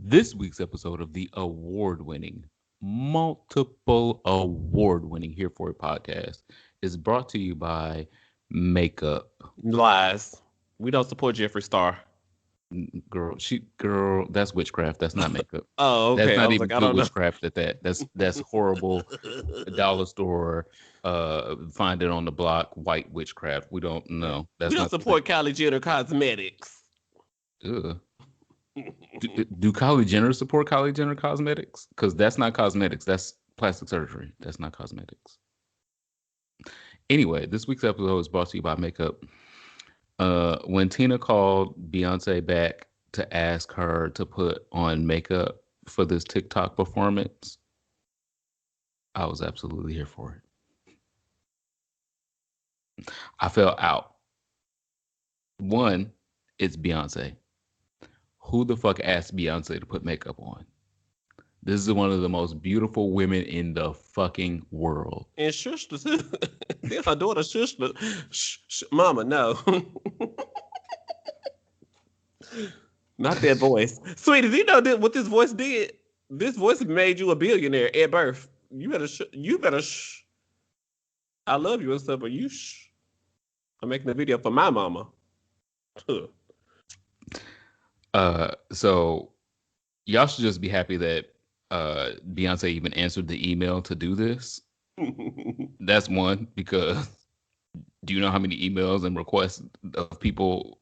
This week's episode of the multiple award-winning Here For It podcast is brought to you by Makeup. Lies. We don't support Jeffree Star. Girl, that's witchcraft. That's not makeup. Oh, That's okay. I not was even like, I good don't know. witchcraft at that. That's horrible. Dollar store, find it on the block, white witchcraft. We don't know. We don't support Kylie Jenner Cosmetics. Ugh. Do Kylie Jenner support Kylie Jenner Cosmetics? Because that's not cosmetics. That's plastic surgery. That's not cosmetics. Anyway, this week's episode is brought to you by Makeup. When Tina called Beyonce back to ask her to put on makeup for this TikTok performance, I was absolutely here for it. I fell out. One, it's Beyonce. Who the fuck asked Beyonce to put makeup on? This is one of the most beautiful women in the fucking world. And sister too. Then her daughter sister. Mama, no. Not that voice. Sweetie, do you know what this voice did? This voice made you a billionaire at birth. You better I love you and stuff, but I'm making a video for my mama. So y'all should just be happy that Beyonce even answered the email to do this. That's one, because do you know how many emails and requests of people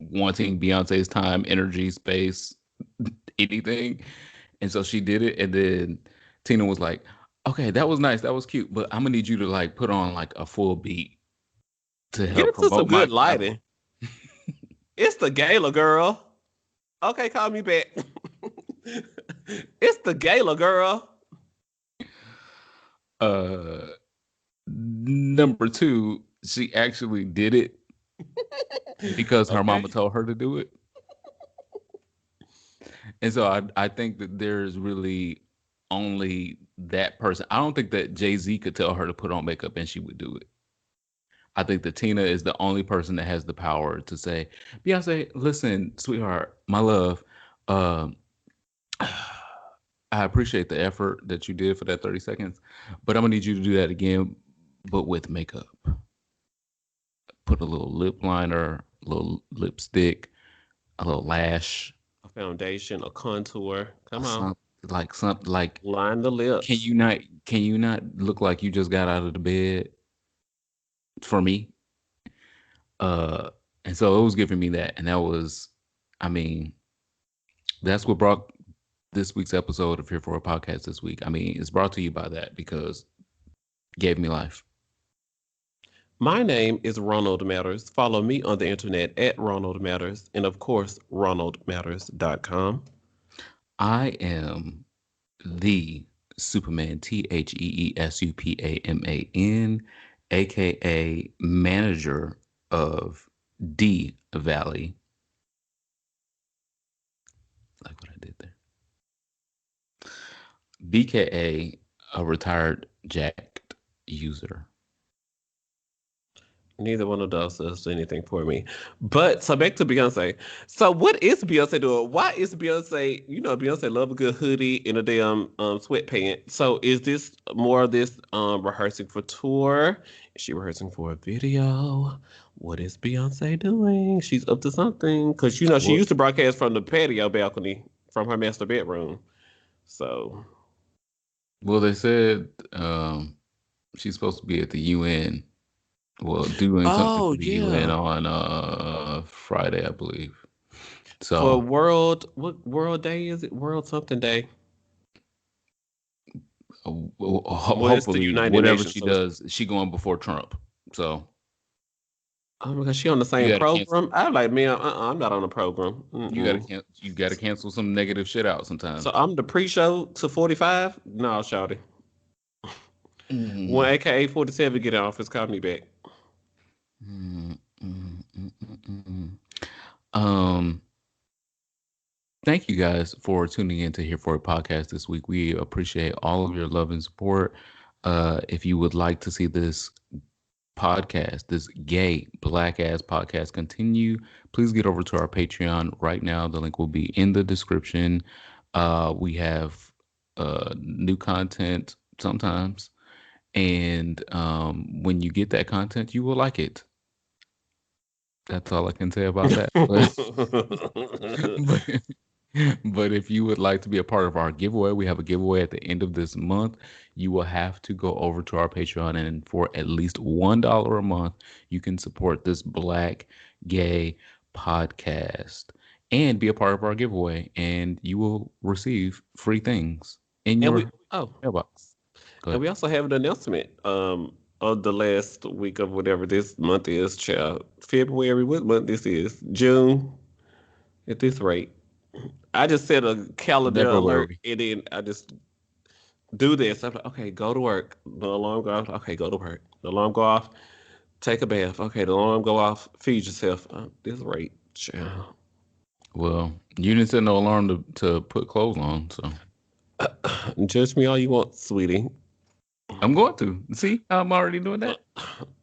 wanting Beyonce's time, energy, space, anything? And so she did it, and then Tina was like, okay, that was nice, that was cute, but I'm gonna need you to like put on like a full beat to help Get it to promote some good lighting. It's the gala, girl. Okay, call me back. It's the gala, girl. Number two, she actually did it because her mama told her to do it. And so I think that there's really only that person. I don't think that Jay-Z could tell her to put on makeup and she would do it. I think that Tina is the only person that has the power to say, Beyonce, listen, sweetheart, my love, I appreciate the effort that you did for that 30 seconds, but I'm going to need you to do that again, but with makeup. Put a little lip liner, a little lipstick, a little lash. A foundation, a contour. Come on. Something like line the lips. Can you not look like you just got out of the bed? For me. And so it was giving me that. And that was, I mean, that's what brought this week's episode of Here For a Podcast this week. I mean, it's brought to you by that because it gave me life. My name is Ronald Matters. Follow me on the internet at Ronald Matters. And of course, ronaldmatters.com. I am the Superman, TheeSupaman, aka manager of D Valley. Like what I did there. BKA, a retired jacked user. Neither one of those does anything for me. But so back to Beyonce. So what is Beyonce doing? Why is Beyonce, Beyonce love a good hoodie and a damn sweatpants. So is this more of this rehearsing for tour? Is she rehearsing for a video? What is Beyonce doing? She's up to something. Because, she used to broadcast from the patio balcony from her master bedroom. So. Well, they said she's supposed to be at the UN. Well, doing something for the UN on Friday, I believe. So what world day is it? World something day. Hopefully, whatever she does, she going before Trump. So, oh my God, she on the same program. I'm like, man, I'm not on the program. You gotta cancel some negative shit out sometimes. So I'm the pre-show to 45. No, shawty. When AKA 47 get in office, call me back. Thank you guys for tuning in to Here For a Podcast this week. We appreciate all of your love and support. If you would like to see this podcast, this gay black ass podcast continue, please get over to our Patreon right now. The link will be in the description. We have new content sometimes, and when you get that content, you will like it. That's all I can say about that. But, but if you would like to be a part of our giveaway, we have a giveaway at the end of this month. You will have to go over to our Patreon, and for at least $1 a month, you can support this black gay podcast and be a part of our giveaway, and you will receive free things in and we your mailbox. Go and ahead. we also have an announcement. Of the last week of whatever this month is, child. February, what month this is? June. At this rate, I just set a calendar alert February. and then I just do this. I'm like, okay, go to work. The alarm go off. Okay, go to work. The alarm go off. Take a bath. Okay, the alarm go off. Feed yourself. This rate, child. Well, you didn't set no alarm to put clothes on, so Judge me all you want, sweetie. I'm going to. See, I'm already doing that.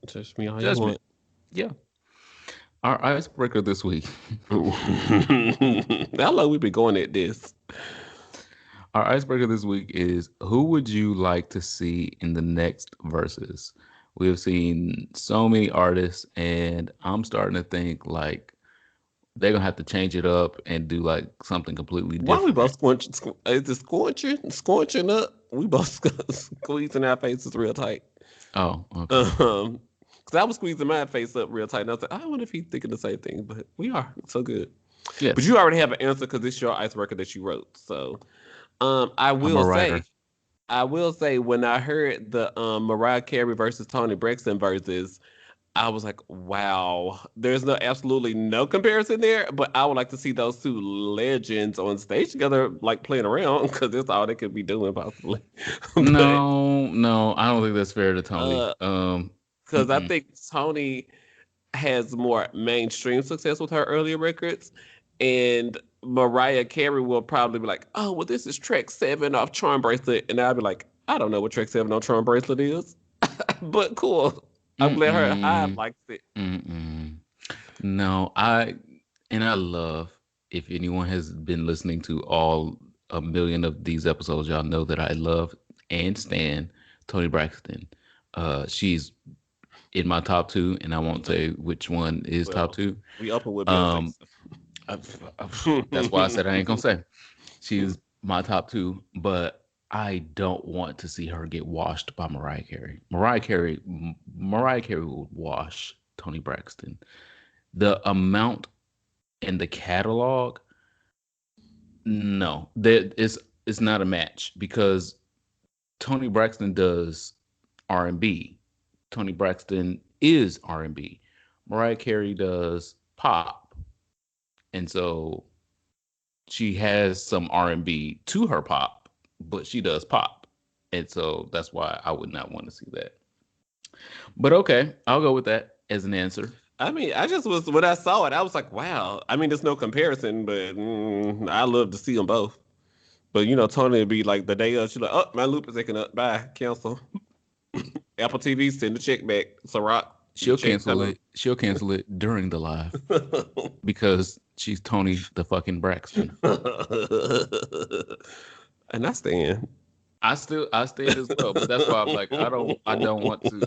Judge me all you Judgment. want. Yeah. Our icebreaker this week. How long we been going at this? Our icebreaker this week is, who would you like to see in the next verses? We have seen so many artists, and I'm starting to think like they're gonna have to change it up and do like something completely Why we different. both squinching? Is it squinching up? We both squeezing our faces real tight. Oh, okay. Because I was squeezing my face up real tight, and I was like, I wonder if he's thinking the same thing. But we are so good. But Yes, you already have an answer because it's your icebreaker that you wrote. So, I I'm will a say, writer. when I heard the Mariah Carey versus Toni Braxton versus, I was like, wow, there's absolutely no comparison there. But I would like to see those two legends on stage together, like playing around, because that's all they could be doing possibly. But No, no, I don't think that's fair to Tony. uh, because I Mm-mm. think Toni has more mainstream success with her earlier records, and Mariah Carey will probably be like, "Oh, well, this is track 7 off Charm Bracelet," and I'll be like, "I don't know what track 7 on Charm Bracelet is, but cool. I'm glad her hive Mm-mm. likes it." Mm-mm. No, I love, if anyone has been listening to all a million of these episodes, y'all know that I love and stan Toni Braxton. She's in my top two, and I won't say which one is top Well, two. we open with Beyonce. Um, I- that's why I said I ain't gonna say. She's my top two, but I don't want to see her get washed by Mariah Carey. Mariah Carey would wash Toni Braxton. The amount and the catalog, no, that it's not a match because Toni Braxton does R&B. Toni Braxton is R&B. Mariah Carey does pop, and so she has some R&B to her pop, but she does pop, and so that's why I would not want to see that. But okay, I'll go with that as an answer. I mean, I just was when I saw it, I was like, "Wow." I mean, there's no comparison, but I love to see them both. But Tony would be like the day of, she's like, "Oh, my loop is taking up. Bye, cancel." Apple TV, send the check back. Ciroc, your She'll check cancel coming. it. She'll cancel it during the live because she's Tony the fucking Braxton. And I stand. I stand as well, but that's why I'm like I don't want to see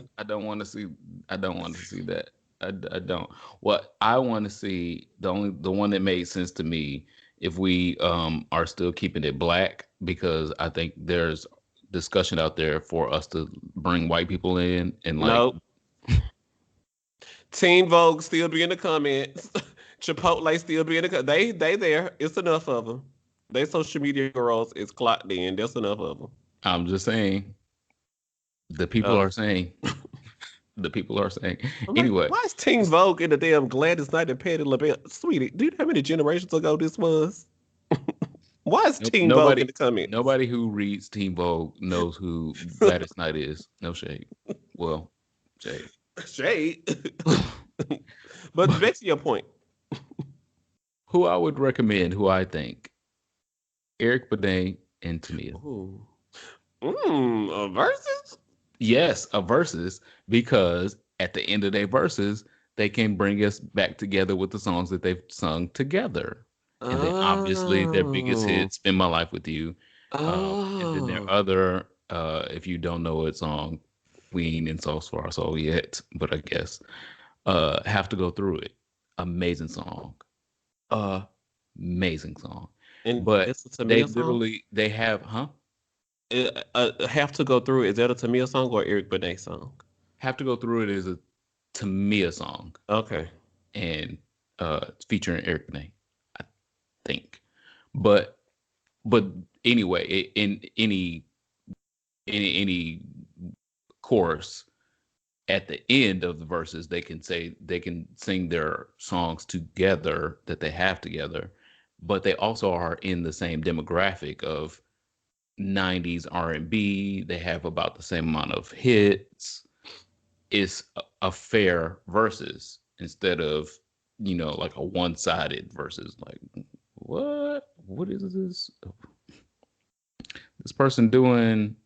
that. I don't. What I want to see, the one that made sense to me, if we are still keeping it black, because I think there's discussion out there for us to bring white people in and like, Nope. Teen Vogue still be in the comments. Chipotle still be in the they there. It's enough of them. They social media girls is clocked in. That's enough of them. I'm just saying, the people Uh, are saying, the people are saying. I'm like, Anyway, why is Teen Vogue in the damn Gladys Knight and Patti LaBelle? Sweetie, do you know how many generations ago this was? Why is Teen Vogue in the comments? nobody who reads Teen Vogue knows who Gladys Knight is. No shade. Well, shade. Shade. But back to your point. Who I would recommend, who I think, Eric Benet and Tamia. Ooh. Versus? Yes, a versus, because at the end of their verses, they can bring us back together with the songs that they've sung together. And then obviously their biggest Oh. hit, Spend My Life With You. And then their Oh. other, if you don't know it song, we ain't in Sauce for Our Soul yet, but I guess, Have to Go Through It. Amazing song. Amazing song. And But it's a they Tamia song? literally, they have, huh? Have to go through. Is that a Tamia song or Eric Benet song? Have to Go Through It is a Tamia song, Okay. and it's featuring Eric Benet, I think. But but anyway, in any chorus, at the end of the verses, they can sing their songs together that they have together, but they also are in the same demographic of 90s R&B. They have about the same amount of hits. It's a fair versus instead of, like a one-sided versus, like, what is this person doing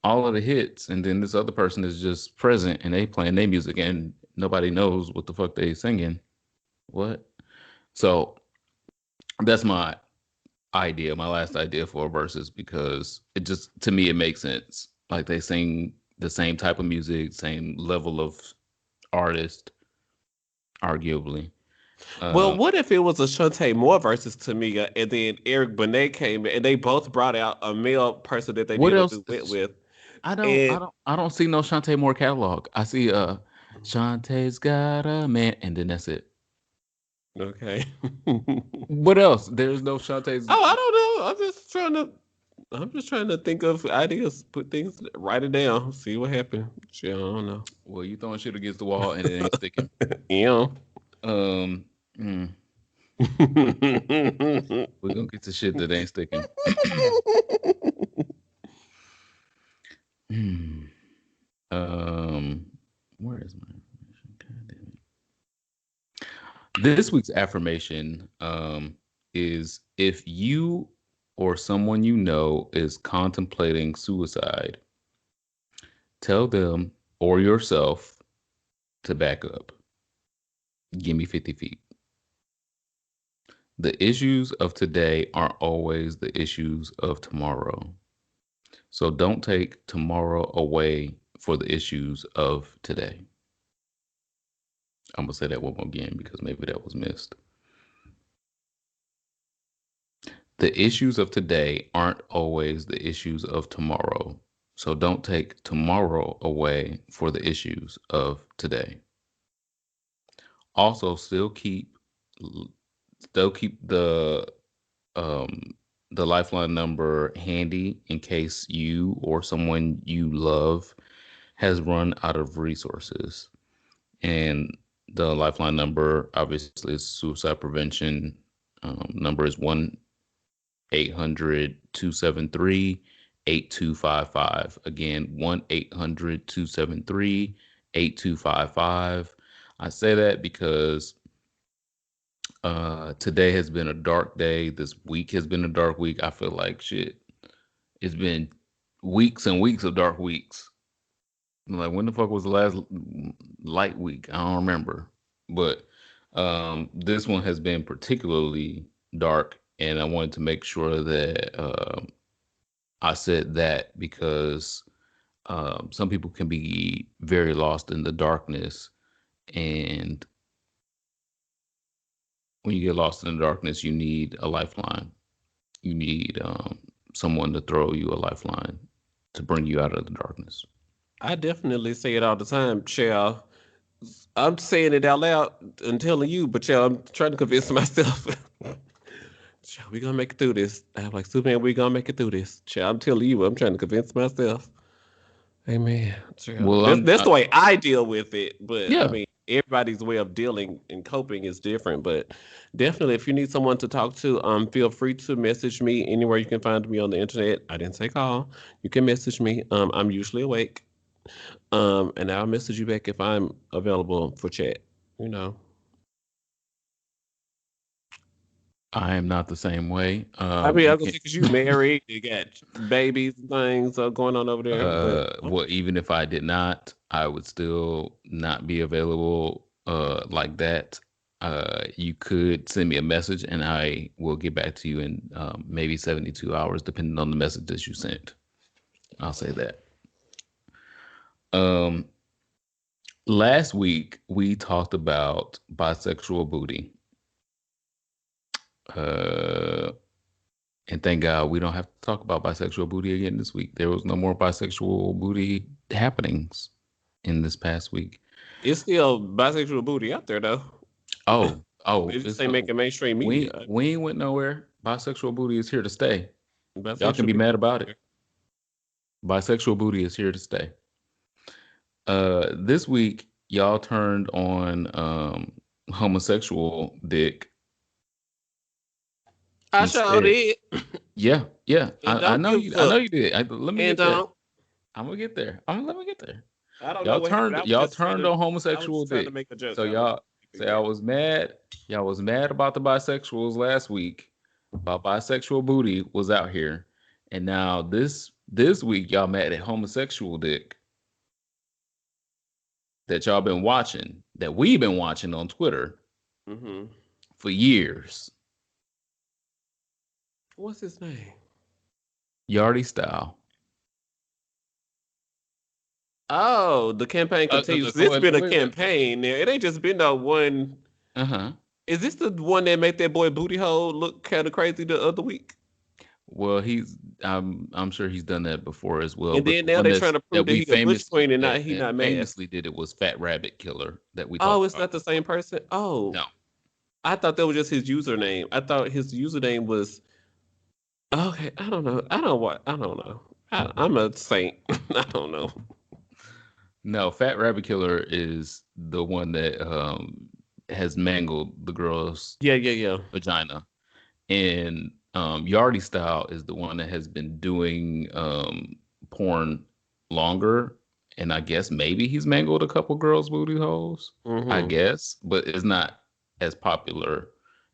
all of the hits, and then this other person is just present and they playing their music and nobody knows what the fuck they singing. What? So that's my last idea for verses, because it just, to me, it makes sense. Like, they sing the same type of music, same level of artist, arguably. Well, Um, what if it was a Shantae Moore versus Tamia, and then Eric Benet came and they both brought out a male person that they what did a else? duet with, I and don't, I don't see no Shantae Moore catalog. I see Shantae's got a man, and then that's it. okay. What else? There's no Shantae's. Oh, I don't know. I'm just trying to think of ideas, put things, write it down, see what happened. Shit, I don't know. Well, you throwing shit against the wall and it ain't sticking. Yeah. Um, mm, we're gonna get to shit that ain't sticking. Hmm. um, where is my information? God damn it. This week's affirmation is, if you or someone you know is contemplating suicide, tell them or yourself to back up. Give me 50 feet. The issues of today aren't always the issues of tomorrow. So don't take tomorrow away for the issues of today. I'm going to say that one more again because maybe that was missed. The issues of today aren't always the issues of tomorrow. So don't take tomorrow away for the issues of today. Also, still keep um, the lifeline number handy in case you or someone you love has run out of resources. And the lifeline number, obviously, is suicide prevention. Number is 1-800-273-8255. Again, 1-800-273-8255. I say that because today has been a dark day. This week has been a dark week. I feel like shit. It's been weeks and weeks of dark weeks. Like, when the fuck was the last light week? I don't remember. But this one has been particularly dark, and I wanted to make sure that I said that because some people can be very lost in the darkness, and when you get lost in the darkness, you need a lifeline. You need someone to throw you a lifeline to bring you out of the darkness. I definitely say it all the time, child. I'm saying it out loud and telling you, but child, I'm trying to convince myself. Child, we gonna make it through this. I'm like, Superman, we gonna make it through this. Child, I'm telling you, I'm trying to convince myself. Amen. Child. Well, That's the way I deal with it. But I yeah. mean, everybody's way of dealing and coping is different. But definitely, if you need someone to talk to, feel free to message me anywhere you can find me on the internet. I didn't say call. You can message me. I'm usually awake. And I'll message you back if I'm available for chat. You know. I am not the same way. I mean, I You was gonna can say because you married, you got babies and things going on over there. But well, even if I did not, I would still not be available like that. You could send me a message and I will get back to you in maybe 72 hours, depending on the message that you sent. I'll say that. Um, Last week we talked about bisexual booty. Uh, and thank God we don't have to talk about bisexual booty again this week. There was no more bisexual booty happenings in this past week. it's still bisexual booty out there though. Oh, It just it's ain't making mainstream media. we ain't went nowhere. Bisexual booty is here to stay. Y'all can Bisexual be booty mad out about it. there. Bisexual booty is here to stay. This week y'all turned on homosexual dick I showed instead. it, Yeah, yeah. and I don't know give a you. I know fuck, you did. Let me and get there. don't. I'm gonna get there. I'm Let me get there. I don't know what happened. Y'all turned on I was homosexual just trying to dick. make a joke. So I was y'all say I yeah. was mad. Y'all was mad about the bisexuals last week. About bisexual booty was out here. And now this week y'all mad at homosexual dick that y'all been watching, that we've been watching on Twitter Mm-hmm. for years. What's his name? Yardie Style. Oh, the campaign continues. It's been a Wait. campaign now. It ain't just been no one. Uh-huh. Is this the one that made that boy booty hole look kind of crazy the other week? Well, I'm sure he's done that before as well. And But then the now one they trying to that prove that he a bush queen and not he that not masked. famously did it was Fat Rabbit Killer that we Oh, talked it's about not the same before. person. Oh, No, I thought that was just his username. I thought his username was okay. I don't know. I don't what. I don't know. I'm a saint. I don't know. no, Fat Rabbit Killer is the one that has mangled the girl's Yeah, yeah, yeah. vagina, and Yardie Style is the one that has been doing porn longer, and I guess maybe he's mangled a couple girls' booty holes. I Mm-hmm. guess, but it's not as popular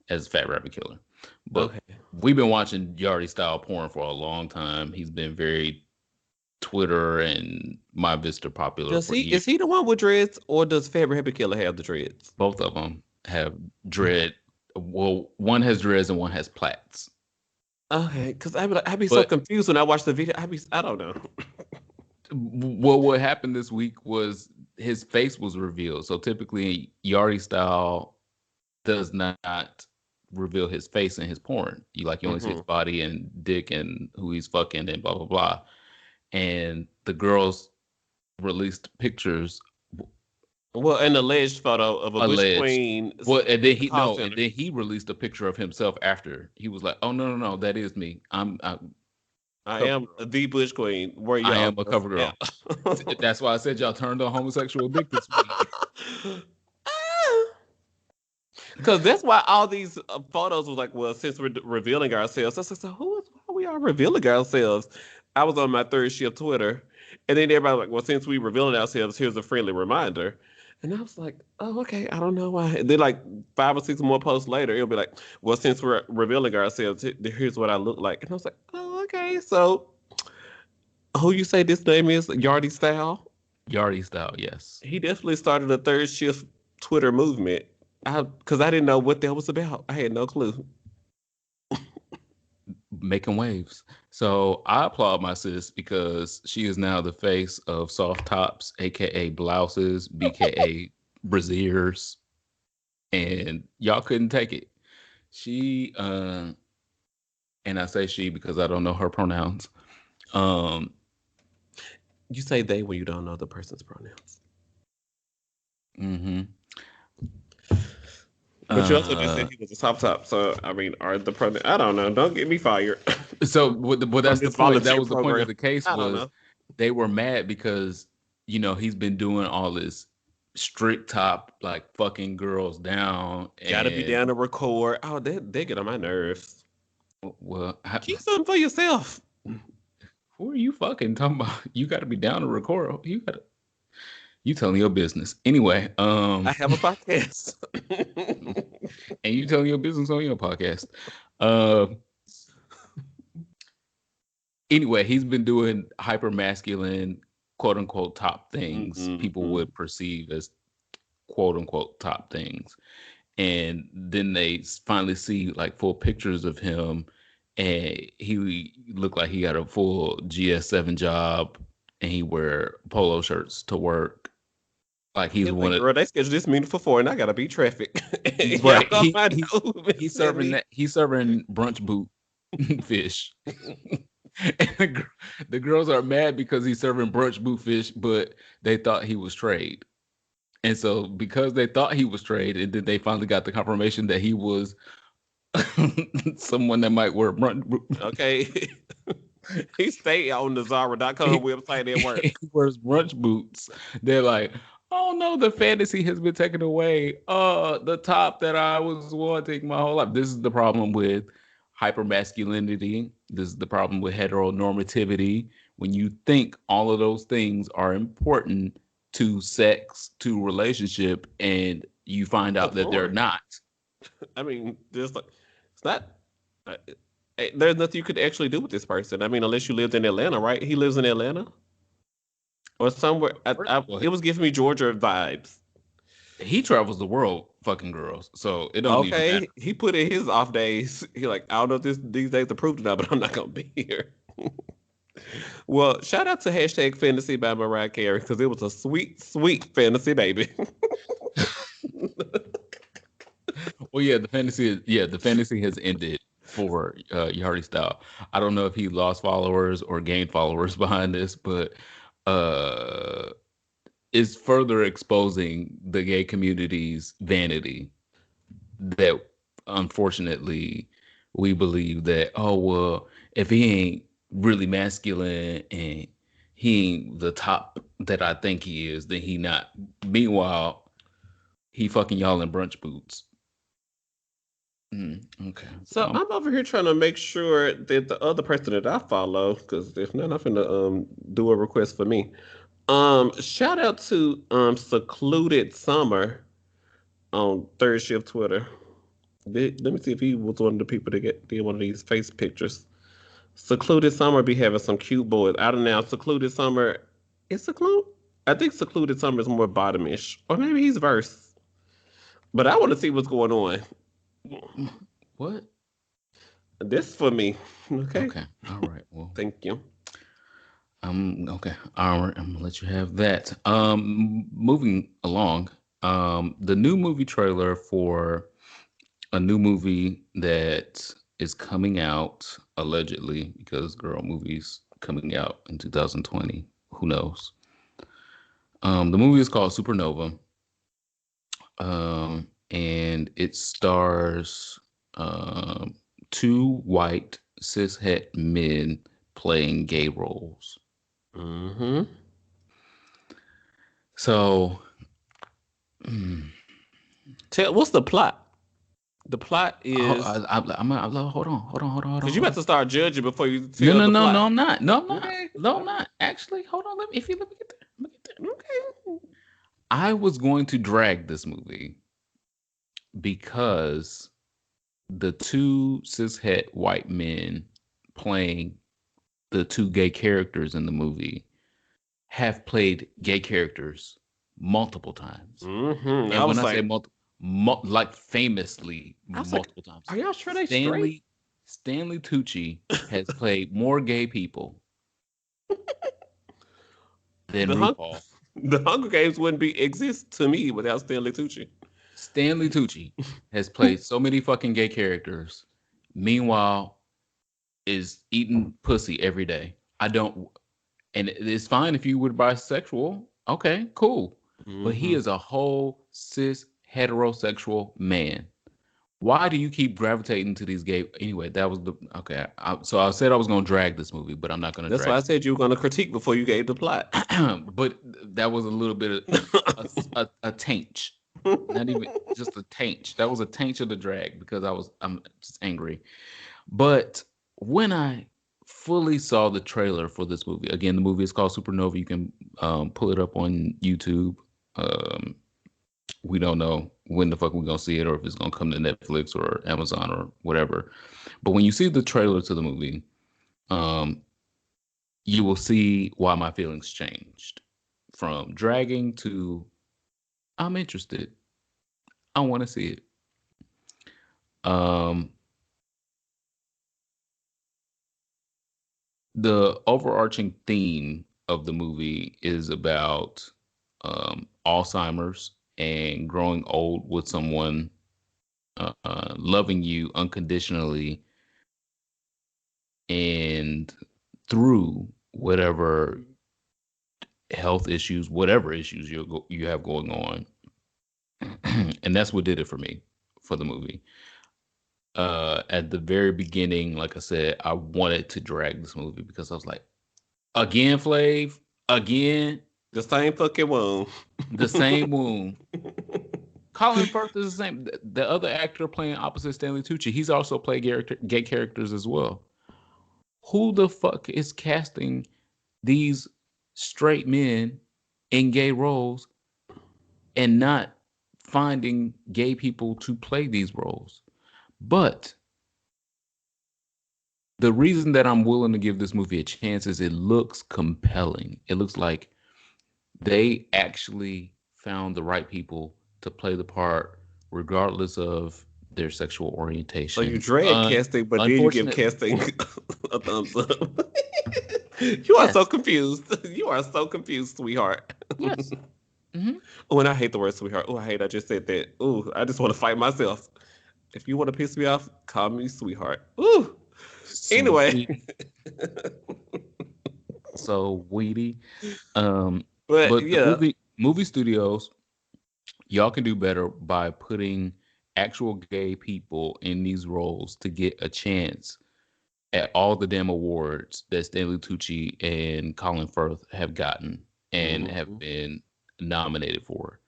as Fat Rabbit Killer. But Okay. we've been watching Yardie Style porn for a long time. He's been very Twitter and My Vista popular Does for he years. is he the one with dreads or does Favorite Happy Killer have the dreads? Both of them have dread. Well, one has dreads and one has plaits. Okay, because I be so But confused when I watch the video. I don't know. well, what happened this week was his face was revealed. So typically, Yardie Style does not reveal his face in his porn. You only see his Hmm. body and dick and who he's fucking and blah blah blah. And the girls released pictures Well, an alleged photo of a bush alleged. queen Well, and then in the he call no, and center. then he released a picture of himself after. He was like, "Oh no, that is me. I'm I cover am girl. the bush queen. Where I y'all am a just cover at? girl." That's why I said y'all turned on homosexual dick this week. Because that's why all these photos was like, well, since we're revealing ourselves, I said, so why are we all revealing ourselves? I was on my third shift Twitter, and then everybody was like, well, since we revealing ourselves, here's a friendly reminder. And I was like, oh, okay, I don't know why. And then like 5 or 6 more posts later, it'll be like, well, since we're revealing ourselves, here's what I look like. And I was like, oh, okay. So who you say this name is? Yardie Style? Yardie Style, yes. He definitely started a third shift Twitter movement. Because I didn't know what that was about. I had no clue. Making waves. So I applaud my sis because she is now the face of soft tops, aka blouses, BKA brasiers, and y'all couldn't take it. She and I say she because I don't know her pronouns. Um You say they when you don't know the person's pronouns. mhm. But you also just Uh said he was a top. So I mean, are the pronouns? I don't know. Don't get me fired well, from that's the this point. That volunteer was the point of program. the case I don't was know. they were mad because he's been doing all this strict top like fucking girls down Got to be and down to record. Oh, they get on my nerves. well Keep something for yourself. who are you fucking talking about? You got to be down to record. You telling your business. Anyway, I have a podcast. and you telling your business on your podcast. Uh, anyway, he's been doing hyper masculine, quote unquote, top things people Mm-hmm. would perceive as quote unquote top things. And then they finally see like full pictures of him, and he looked like he got a full GS7 job, and he wear polo shirts to work. Like he's He's like, one of girl, they scheduled this meeting for 4 and I gotta beat traffic. Y'all right. gonna find out who He's sent serving me. that. He's serving brunch boot fish. And the girls are mad because he's serving brunch boot fish, but they thought he was trade. And so because they thought he was trade, and then they finally got the confirmation that he was someone that might wear brunch boot. Okay. He stayed on the Zara.com website at work. He wears brunch boots. They're like, oh no, the fantasy has been taken away. The top that I was wanting my whole life. This is the problem with hyper masculinity. This is the problem with heteronormativity. When you think all of those things are important to sex, to relationship, and you find The out that they're porn. not. I mean, there's like, it's not. uh, There's nothing you could actually do with this person. I mean, unless you lived in Atlanta, right? He lives in Atlanta or somewhere. Well, It was giving me Georgia vibes. he travels the world fucking girls, so it don't even matter. Okay, he put in his off days. He like, I don't know if these days are proved or not, but I'm not gonna be here. Well, shout out to hashtag fantasy by Mariah Carey because it was a sweet, sweet fantasy, baby. Well, yeah, the fantasy has ended for Yardie Style. I don't know if he lost followers or gained followers behind this, but uh, is further exposing the gay community's vanity. That unfortunately we believe that, oh well, if he ain't really masculine and he ain't the top that I think he is, then he not. Meanwhile, he fucking y'all in brunch boots. Okay. So I'm over here trying to make sure that the other person that I follow, because if not, I'm gonna do a request for me. Shout out to Secluded Summer on Third Shift Twitter. Let me see if he was one of the people that did one of these face pictures. Secluded Summer be having some cute boys. I don't know. Secluded Summer is secluded. I think Secluded Summer is more bottomish, or maybe he's verse. But I want to see what's going on. What? This for me. Okay. Okay. All right. Well, Thank you. okay. All right. I'm gonna let you have that. Moving along. The new movie trailer for a new movie that is coming out allegedly, because girl movies coming out in 2020. Who knows? The movie is called Supernova. And it stars two white cishet men playing gay roles. Mm-hmm. So, What's the plot? The plot is hold on, hold on, hold on, hold on, because you hold about on. to start judging before you No, tell no, the no, plot. no, I'm not. No, I'm not. Okay. No, I'm not. Actually, hold on. Let me get there. Let me get there. Okay. I was going to drag this movie because the two cishet white men playing the two gay characters in the movie have played gay characters multiple times. Mm-hmm. I And when was I say like, like famously I was like, multiple times, are y'all sure they straight? Stanley Tucci has played more gay people than The hung RuPaul. the Hunger Games wouldn't be exist to me without Stanley Tucci. Stanley Tucci has played so many fucking gay characters. Meanwhile, is eating pussy every day. I don't, and it's fine if you were bisexual. Okay, cool. But he Mm-hmm. is a whole cis heterosexual man. Why do you keep gravitating to these gay? Anyway, that was the okay. So I said I was going to drag this movie, but I'm not going to That's why drag I said you were going to critique before you gave the plot. but that was a little bit of a taint, not even just a taint. That was a taint of the drag because I'm just angry. But when I fully saw the trailer for this movie. Again, the movie is called Supernova. You can pull it up on YouTube. Um, we don't know when the fuck we're gonna see it, or if it's gonna come to Netflix or Amazon or whatever. But when you see the trailer to the movie, um, you will see why my feelings changed from dragging to I'm interested. I want to see it. Um, the overarching theme of the movie is about Alzheimer's and growing old with someone loving you unconditionally and through whatever health issues, whatever issues you have going on. And that's what did it for me for the movie. At the very beginning, like I said, I wanted to drag this movie because I was like, again, Flav, again, The same fucking one. the same wound. Colin Firth is the same. The other actor playing opposite Stanley Tucci, he's also played gay characters as well. Who the fuck is casting these straight men in gay roles and not finding gay people to play these roles? But the reason that I'm willing to give this movie a chance is it looks compelling. It looks like they actually found the right people to play the part, regardless of their sexual So you orientation. drag casting, but then you give Unfortunately, casting a thumbs up. You are so yes, confused. You are so confused, sweetheart. yes. Hmm. Oh, and I hate the word sweetheart. Oh, I hate I just said that. Oh, I just want to fight myself. If you want to piss me off, call me sweetheart. Ooh. Anyway. Sweet, so weedy. Um, But but the yeah. movie studios, y'all can do better by putting actual gay people in these roles to get a chance at all the damn awards that Stanley Tucci and Colin Firth have gotten and have Mhm. been nominated for.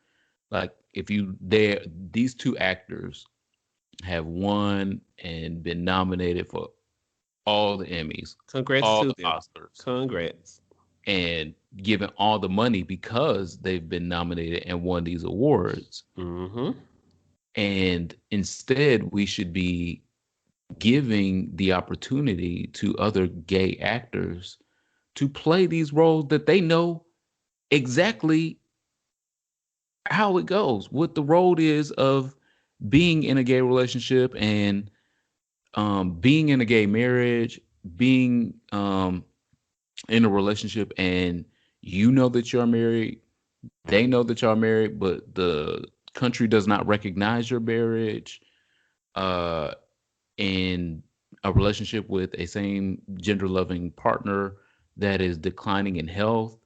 Like if you there these two actors have won and been nominated for all the Emmys, Congrats all to the them. Oscars, Congrats. and given all the money because they've been nominated and won these awards. Mm-hmm. And instead, we should be giving the opportunity to other gay actors to play these roles that they know exactly how it goes, what the road is of being in a gay relationship and being in a gay marriage, being in a relationship, and you know that you're married, they know that you're married, but the country does not recognize your marriage. Uh, in a relationship with a same gender loving partner that is declining in health.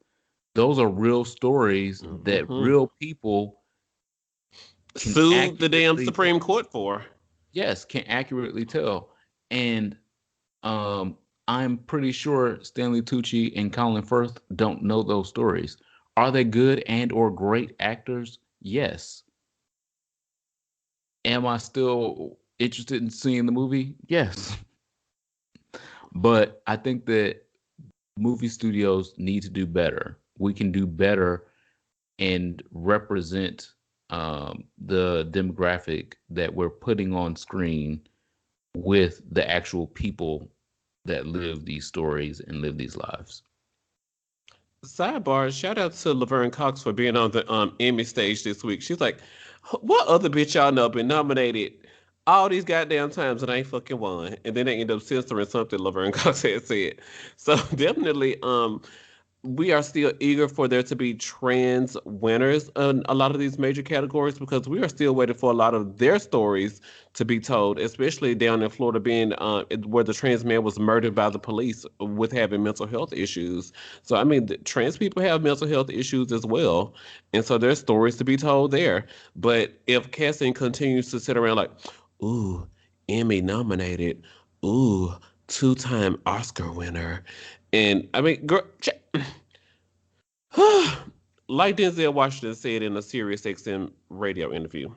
Those are real stories that Mm-hmm. real people can Sue the damn accurately Supreme Court for. yes, can accurately tell. And um I'm pretty sure Stanley Tucci and Colin Firth don't know those stories. Are they good and or great actors? Yes. Am I still interested in seeing the movie? Yes. But I think that movie studios need to do better. We can do better and represent the demographic that we're putting on screen with the actual people that live these stories and live these lives. Sidebar, shout out to Laverne Cox for being on the Emmy stage this week. She's like, what other bitch y'all know been nominated all these goddamn times and ain't fucking won? And then they end up censoring something Laverne Cox had said. So definitely, we are still eager for there to be trans winners in a lot of these major categories because we are still waiting for a lot of their stories to be told, especially down in Florida, being where the trans man was murdered by the police with having mental health issues. So, I mean, trans people have mental health issues as well. And so there's stories to be told there. But if casting continues to sit around like, ooh, Emmy nominated, ooh, two-time Oscar winner. And I mean, girl, like Denzel Washington said in a Sirius XM radio interview,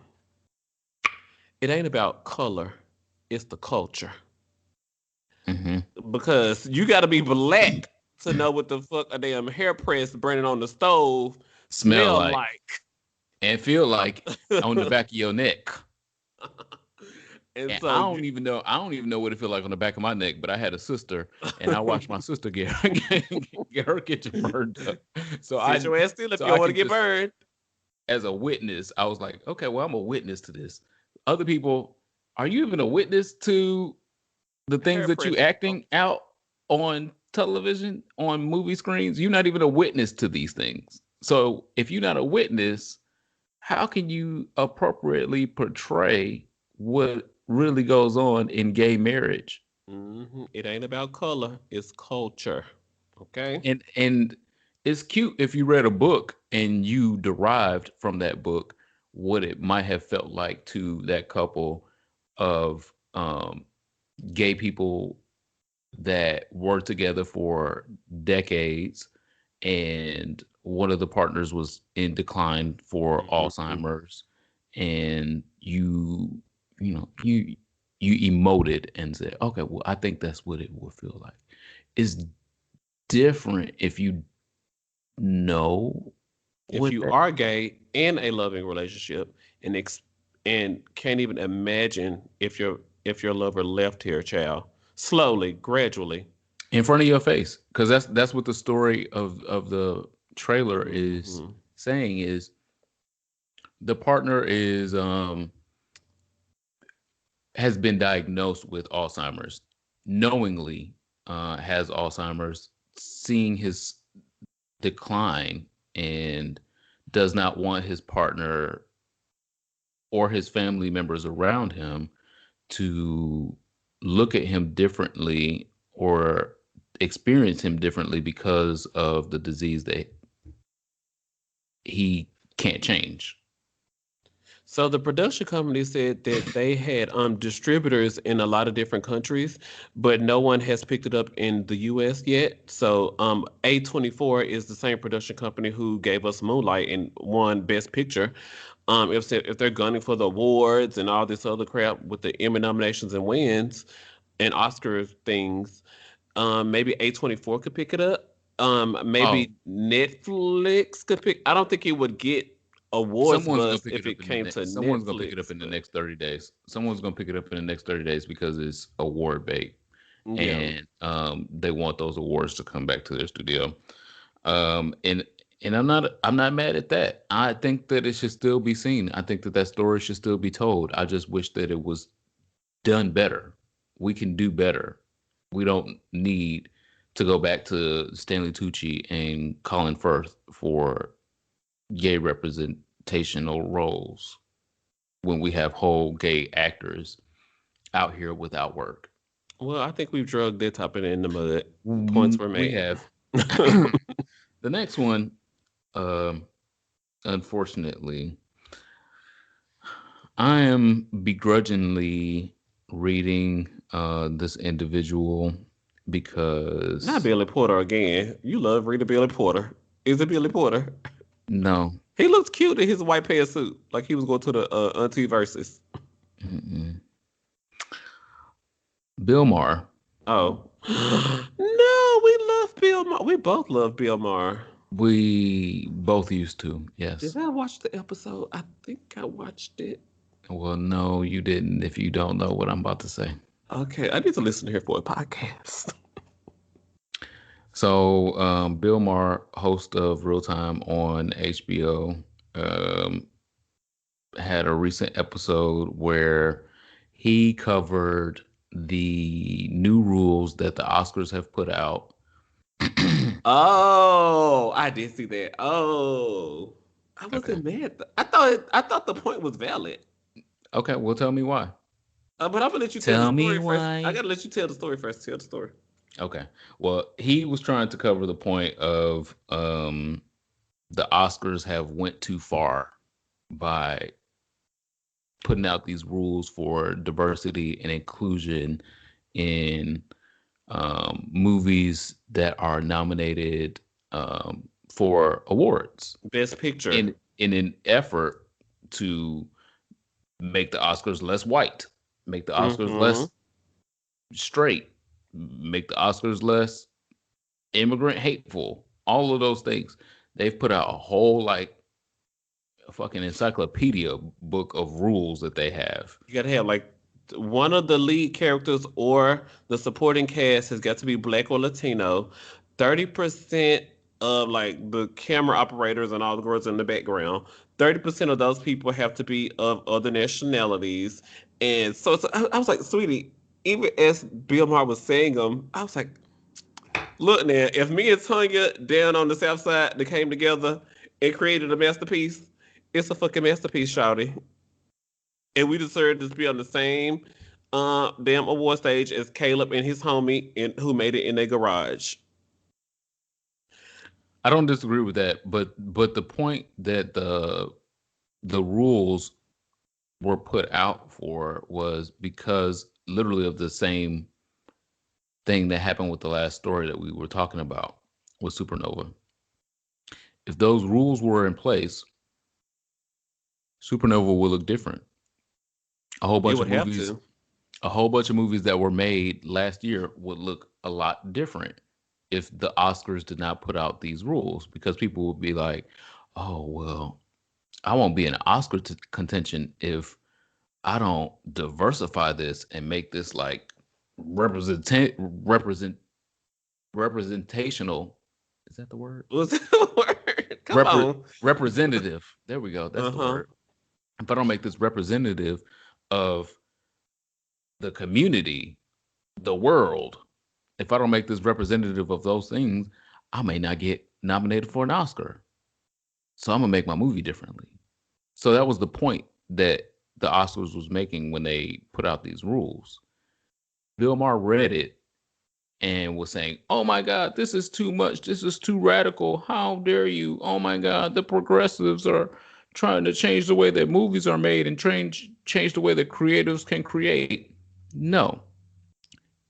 it ain't about color, it's the culture. Hmm. because you got to be black to know what the fuck a damn hair press burning on the stove Smell smell like like. and feel like on the back of your neck. And And so you, I don't even know what it feel like on the back of my neck, but I had a sister and I watched my sister get get her kitchen burned up. So sit I your ass still if so you don't I want to can get just burned. as a witness, I was like, okay, well, I'm a witness to this. Other people, are you even a witness to the things Hair that you pressure. acting out on television, on movie screens? You're not even a witness to these things. So if you're not a witness, how can you appropriately portray what really goes on in gay marriage? It ain't about color, it's culture. Okay. And it's cute if you read a book and you derived from that book what it might have felt like to that couple of gay people that were together for decades, and one of the partners was in decline for Mhm. Alzheimer's, and you know you emoted and said, okay, well, I think that's what it would feel like. It's different if you know If what you that. are gay in a loving relationship and and can't even imagine if your lover left here, child, slowly, gradually. In front of your face, because that's what the story of the trailer is Hmm. saying is the partner is has been diagnosed with Alzheimer's, knowingly has Alzheimer's, seeing his decline, and does not want his partner or his family members around him to look at him differently or experience him differently because of the disease that he can't change. So the production company said that they had distributors in a lot of different countries, but no one has picked it up in the US yet. So A24 is the same production company who gave us Moonlight and won Best Picture. If they're gunning for the awards and all this other crap with the Emmy nominations and wins and Oscar things, maybe A24 could pick it up. Oh, Maybe Netflix could pick. I don't think it would get awards someone's gonna buzz pick it if up it in the came next. to Someone's gonna pick it up Netflix, in the but next 30 days. Someone's gonna pick it up in the next 30 days because it's award bait, yeah. and they want those awards to come back to their studio. And I'm not mad at that. I think that it should still be seen. I think that that story should still be told. I just wish that it was done better. We can do better. We don't need to go back to Stanley Tucci and Colin Firth for gay representational roles when we have whole gay actors out here without work. Well, I think we've drugged that topic in the mud. Points were We made. have the next one. Um, Unfortunately, I am begrudgingly reading this individual Not because Billy Porter again. You love reading Billy Porter. Is it Billy Porter? no, He looks cute in his white pantsuit, like he was going to the Auntie verses. mm-mm. Bill Maher. Oh. No, we love Bill Maher. We both love Bill Maher. We both used to, Did yes. I watch the episode? I think I watched it. Well, no, you didn't. If you don't know what I'm about to say. Okay, I need to listen here for a podcast. So, Bill Maher, host of Real Time on HBO, um, had a recent episode where he covered the new rules that the Oscars have put out. Oh, I did see that. Oh, I Okay. wasn't mad. I thought the point was valid. Okay. Well, tell me why. But I'm gonna let you tell the Tell me story first. I why. gotta let you tell the story first. Tell the story. Okay. Well, he was trying to cover the point of the Oscars have went too far by putting out these rules for diversity and inclusion in movies that are nominated for awards Best picture. in an effort to make the Oscars less white, make the Oscars Mm-hmm. less straight, make the Oscars less immigrant hateful. All of those things. They've put out a whole like a fucking encyclopedia book of rules that they have. You gotta have like one of the lead characters or the supporting cast has got to be black or Latino. 30% of like the camera operators and all the girls in the background. 30% of those people have to be of other nationalities. And so, I was like, sweetie, even as Bill Maher was saying them, I was like, look now, if me and Tanya down on the South Side that came together and created a masterpiece, it's a fucking masterpiece, shawty. And we deserve to be on the same damn award stage as Caleb and his homie who made it in their garage. I don't disagree with that, but the point that the rules were put out for was because literally of the same thing that happened with the last story that we were talking about with Supernova. If those rules were in place, Supernova would look different. A whole It bunch of would have movies, to. a whole bunch of movies that were made last year would look a lot different if the Oscars did not put out these rules because people would be like, "Oh, well, I won't be in Oscar contention if I don't diversify this and make this like represent representational. Is that the word? Was that the word? Come on. Representative. There we go. That's Uh the huh. word. If I don't make this representative of the community, the world, if I don't make this representative of those things, I may not get nominated for an Oscar. So I'm gonna make my movie differently. So that was the point that the Oscars was making when they put out these rules. Bill Maher read it and was saying, "Oh my God, this is too much. This is too radical. How dare you? Oh my God, the progressives are trying to change the way that movies are made and change the way that creatives can create." No,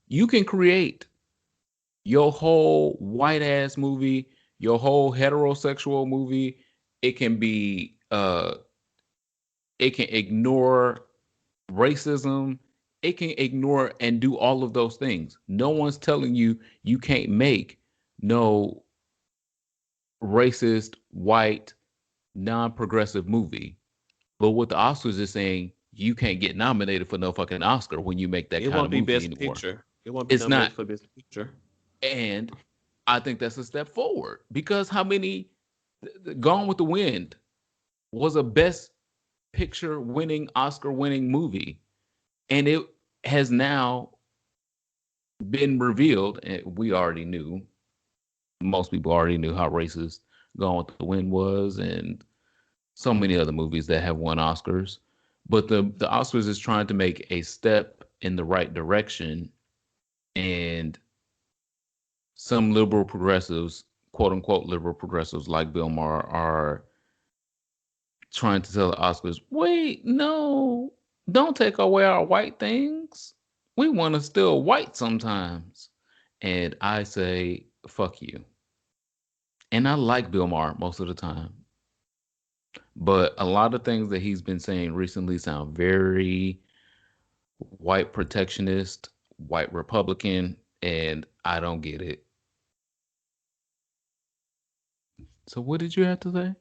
you can create your whole white ass movie, your whole heterosexual movie. It can be it can ignore racism. It can ignore and do all of those things. No one's telling you you can't make no racist, white, non-progressive movie. But what the Oscars is saying, you can't get nominated for no fucking Oscar when you make that It kind won't of be movie Best anymore. Picture. It won't be It's not. nominated for Best Picture. And I think that's a step forward because how many Gone with the Wind was a best picture winning Oscar winning movie and it has now been revealed and we already knew most people already knew how racist Gone with the Wind was and so many other movies that have won Oscars. But the Oscars is trying to make a step in the right direction, and some liberal progressives, quote unquote liberal progressives like Bill Maher, are trying to tell the Oscars, wait, no, don't take away our white things. We want to still white sometimes. And I say, fuck you. And I like Bill Maher most of the time. But a lot of things that he's been saying recently sound very white protectionist, white Republican, and I don't get it. So what did you have to say?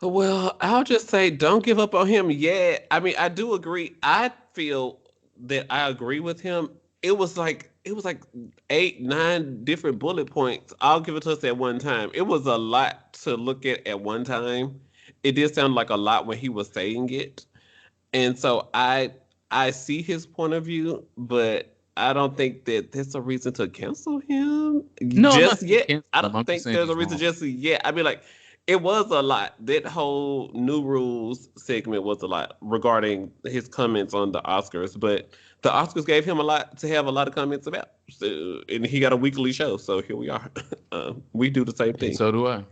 Well, I'll just say don't give up on him yet. I mean, I do agree. I feel that I agree with him. It was like 8, 9 different bullet points. I'll give it to us at one time. It was a lot to look at one time. It did sound like a lot when he was saying it. And so I see his point of view, but I don't think that there's a reason to cancel him No, I'm not just saying yet. cancel I him. don't I'm just think saying there's a he's reason wrong. just yet. I mean, like it was a lot. That whole new rules segment was a lot regarding his comments on the Oscars, but the Oscars gave him a lot to have a lot of comments about. So, and he got a weekly show, so here we are. We do the same And thing, so do I.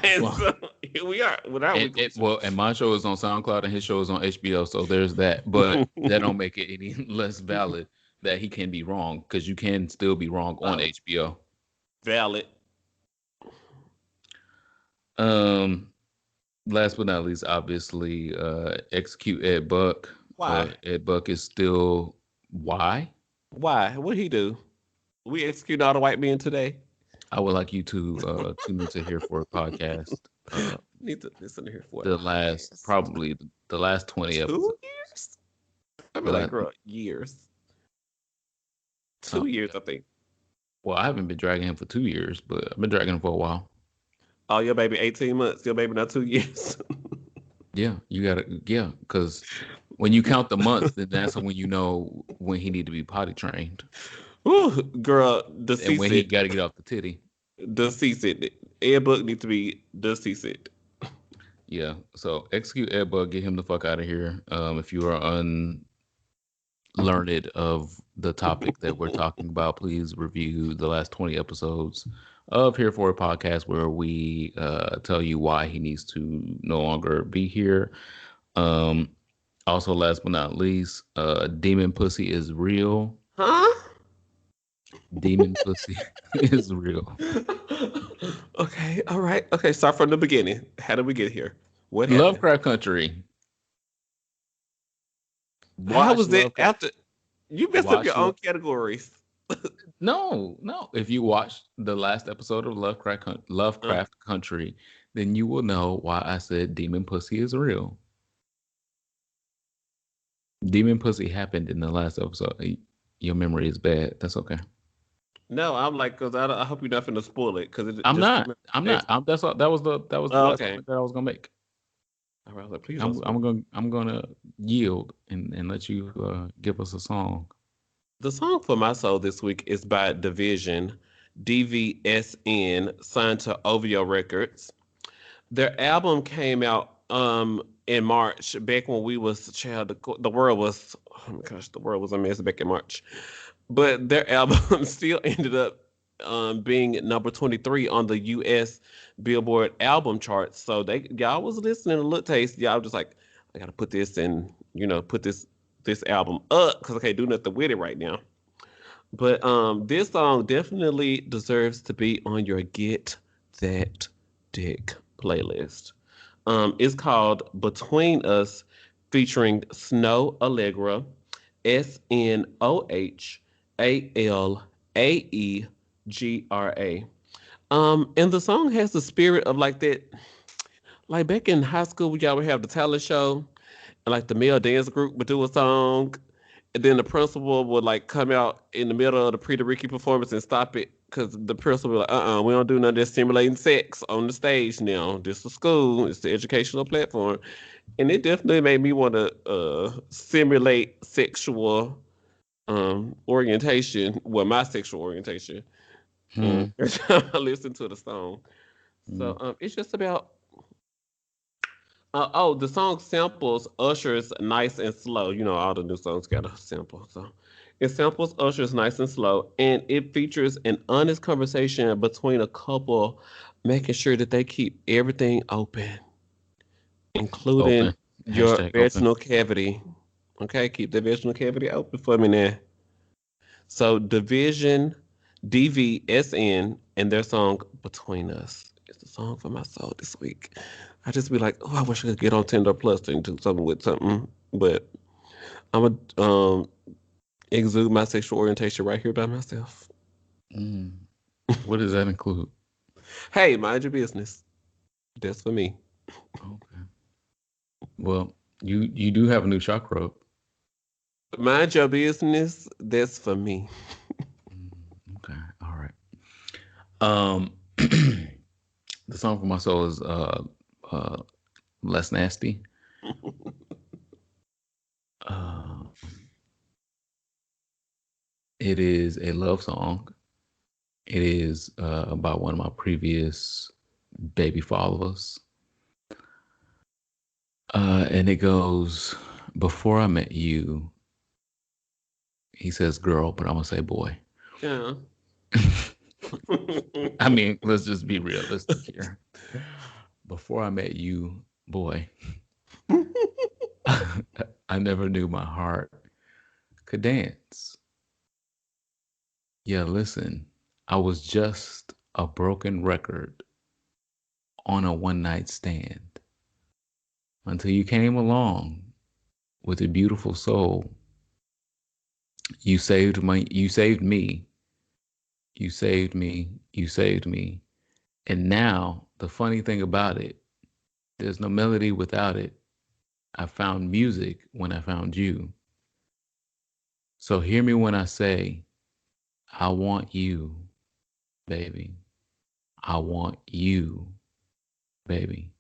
and Well, so here we are with our weekly show. and my show is on SoundCloud and his show is on HBO. So there's that. But that don't make it any less valid that he can be wrong because you can still be wrong on Oh, HBO. valid. Um, last but not least, obviously, execute Ed Buck. Why? Ed Buck is still why? Why? What he do? We execute all the white men today. I would like you to tune into Here for a podcast. Uh, Need to listen to here for a the last podcast. probably the last 20 episodes. 2 years? I The mean, like, last, girl, years. oh, 2 years, I think. well, I haven't been dragging him for 2 years, but I've been dragging him for a while. Oh, your baby 18 months. Your baby not 2 years. Yeah, you gotta, yeah, because when you count the months, then that's when you know when he need to be potty trained Ooh, girl, and when deceased. he got to get off the titty. Deceased. Ed book needs to be deceased. Yeah, so execute Airbud, get him the fuck out of here. If you are unlearned of the topic that we're talking about, please review the last 20 episodes of Here for a Podcast, where we tell you why he needs to no longer be here. Um, Also, last but not least, demon pussy is real. Huh? Demon pussy is real. Okay, all right. Okay, start from the beginning. How did we get here? What happened? Lovecraft Country. How Watch was that Lovecraft. after you messed up Watch your own Love. categories? No, no. If you watch the last episode of Uh, Lovecraft Country, then you will know why I said demon pussy is real. Demon pussy happened in the last episode. Your memory is bad. That's okay. no, I'm like, cause I hope you're not finna spoil it, cause it I'm just not. came out I'm next. not. That's all, that was the Oh, last okay. point that I was gonna make. All right, I was like, please don't spoil. I'm gonna yield and let you give us a song. The song for my soul this week is by Division, DVSN, signed to OVO Records. Their album came out in March, back when we was child. The world was, oh my gosh, the world was a mess back in March. But their album still ended up being number 23 on the U.S. Billboard album charts. So they y'all was listening to Look Taste. Y'all just like, I gotta put this in, put this album up because I can't do nothing with it right now. But this song definitely deserves to be on your Get That Dick playlist. It's called Between Us, featuring Snow Allegra, SNOHALAEGRA. And the song has the spirit of like that, like back in high school, we y'all would have the talent show, and like the male dance group would do a song, and then the principal would like come out in the middle of the Pretty Ricky performance and stop it because the principal would be like, we don't do none of this simulating sex on the stage now. This is school. It's the educational platform. And it definitely made me want to simulate sexual orientation, well, my sexual orientation, Hmm. every time I listen to the song. Hmm. So it's just about the song samples Usher's "Nice and Slow." You know, all the new songs got a sample, so it samples Usher's "Nice and Slow," and it features an honest conversation between a couple, making sure that they keep everything open, including Open. your Hashtag open. vaginal cavity. Okay, keep the vaginal cavity open for me now. So, Division, DVSN, and their song "Between Us" is the song for my soul this week. I just be like, oh, I wish I could get on Tinder Plus and do something with something, but I'm gonna exude my sexual orientation right here by myself. Mm. What does that include? Hey, mind your business. That's for me. Okay. Well, you do have a new chakra. Mind your business. That's for me. Mm, okay. All right. Um, the song for my soul is uh less nasty. Uh, it is a love song. It is by one of my previous baby followers. And it goes, before I met you, he says girl, but I'm gonna say boy. Yeah. I mean, let's just be realistic here. Before I met you, boy, I never knew my heart could dance. Yeah, listen, I was just a broken record on a one night stand until you came along with a beautiful soul You saved my, you saved me, you saved me, you saved me. And now the funny thing about it, there's no melody without it. I found music when I found you. So hear me when I say, I want you, baby. I want you, baby.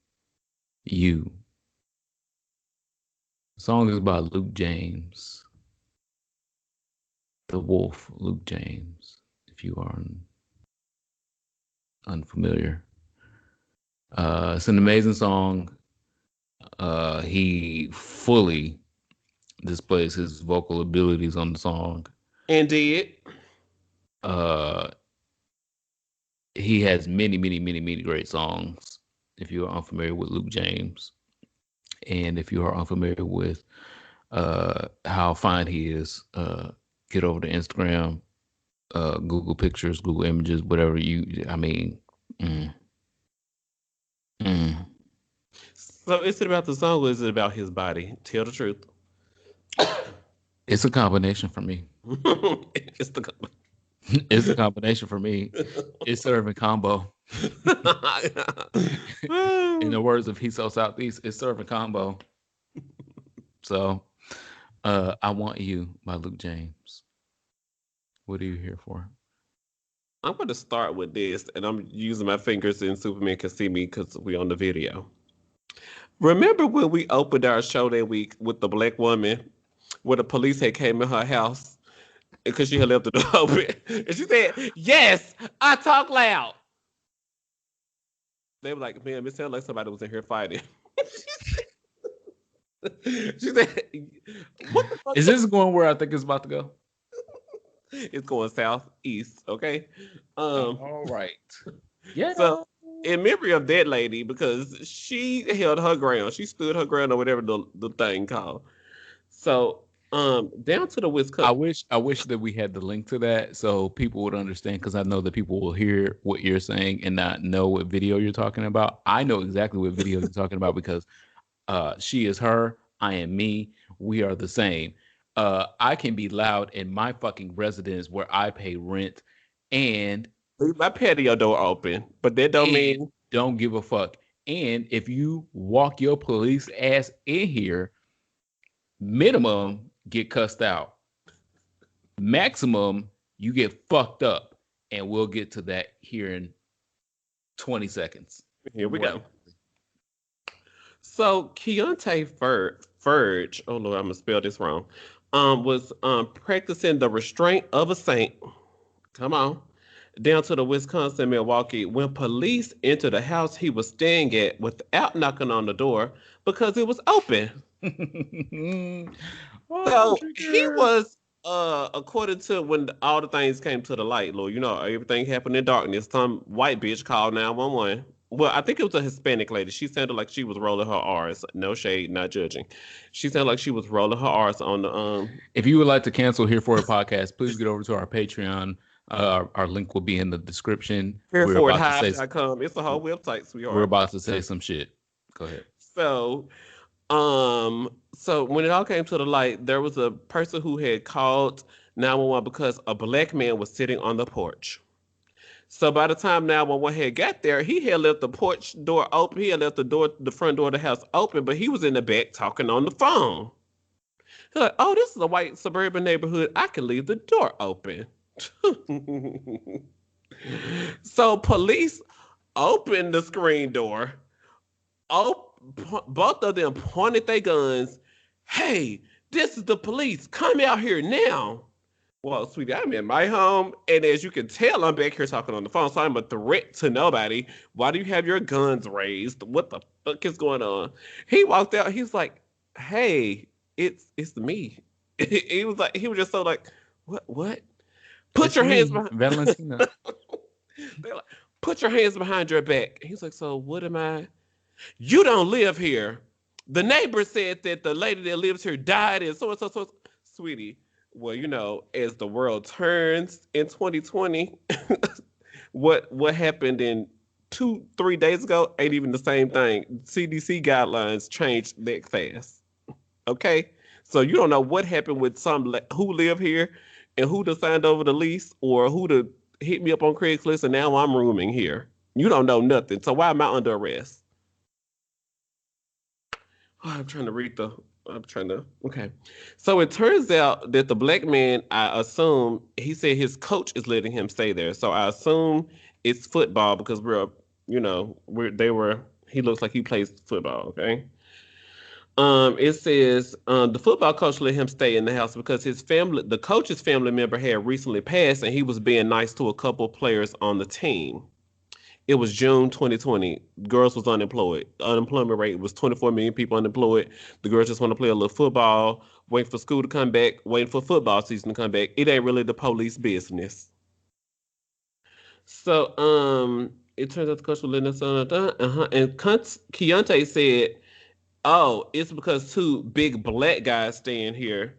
You. The song is about Luke James, the wolf, Luke James, if you are unfamiliar. It's an amazing song. He fully displays his vocal abilities on the song. Indeed. Uh, he has many, many, many, many great songs. If you are unfamiliar with Luke James, and if you are unfamiliar with how fine he is, get over to Instagram, Google pictures, Google images, whatever you. I mean, mm, mm. So is it about the song or is it about his body? Tell the truth. It's a combination for me. It's the It's a combination for me. It's serving combo. In the words of Heso Southeast, it's serving combo. So, I Want You by Luke James. What are you here for? I'm going to start with this, and I'm using my fingers and Superman can see me because we on the video. Remember when we opened our show that week with the black woman, where the police had came in her house because she had left the door open, and she said, "Yes, I talk loud." They were like, "Man, it sounded like somebody was in here fighting." She said, "What the fuck?" Is this going where I think it's about to go? It's going southeast, okay? All right. Yeah. So in memory of that lady, because she held her ground, she stood her ground or whatever the thing called. So down to the Wisconsin. I wish that we had the link to that so people would understand because I know that people will hear what you're saying and not know what video you're talking about. I know exactly what video you're talking about because she is her, I am me, we are the same. I can be loud in my fucking residence where I pay rent and Leave my patio door open, but that don't and mean don't give a fuck. And if you walk your police ass in here, minimum get cussed out. Maximum you get fucked up. And we'll get to that here in 20 seconds. here we Right. go. So Keontae Furge, oh Lord, I'm gonna spell this wrong. Was practicing the restraint of a saint. Come on. Down to the Wisconsin, Milwaukee, when police entered the house he was staying at without knocking on the door because it was open. Oh, So he trigger. was, according to when all the things came to the light, Lord, you know, everything happened in darkness. Some white bitch called 911. Well, I think it was a Hispanic lady. She sounded like she was rolling her R's. No shade, not judging. She sounded like she was rolling her R's on the If you would like to cancel here for a podcast, please get over to our Patreon. Our link will be in the description. HareFordHive.com. It's a whole website, We're sweetheart. about to say some shit. Go ahead. So, so when it all came to the light, there was a person who had called 911 because a black man was sitting on the porch. So by the time 911 had got there, he had left the porch door open. He had left the front door of the house open, but he was in the back talking on the phone. He's like, "Oh, this is a white suburban neighborhood. I can leave the door open." So police opened the screen door. Both of them pointed their guns. "Hey, this is the police. Come out here now." Well, sweetie, I'm in my home, and as you can tell, I'm back here talking on the phone, so I'm a threat to nobody. Why do you have your guns raised? What the fuck is going on? He walked out. He's like, "Hey, it's me." He was just so like, "What? Put It's your hands me, behind." Valentina. They're like, "Put your hands behind your back." He's like, "So what am I?" "You don't live here. The neighbor said that the lady that lives here died and so and so, so." Sweetie, well, you know, as the world turns in 2020, what happened in 2 3 days ago ain't even the same thing. CDC guidelines changed that fast. Okay? So you don't know what happened with who live here and who done signed over the lease or who done hit me up on Craigslist and now I'm rooming here. You don't know nothing. So why am I under arrest? Oh, I'm trying to read the. I'm trying to. Okay. So it turns out that the black man, I assume, he said his coach is letting him stay there. So I assume it's football because they were, he looks like he plays football. Okay. It says the football coach let him stay in the house because the coach's family member had recently passed and he was being nice to a couple players on the team. It was June 2020. Girls was unemployed. Unemployment rate was 24 million people unemployed. The girls just want to play a little football, waiting for school to come back, waiting for football season to come back. It ain't really the police business. So it turns out the coach was letting us on. And Keontae said, "Oh, it's because two big black guys staying here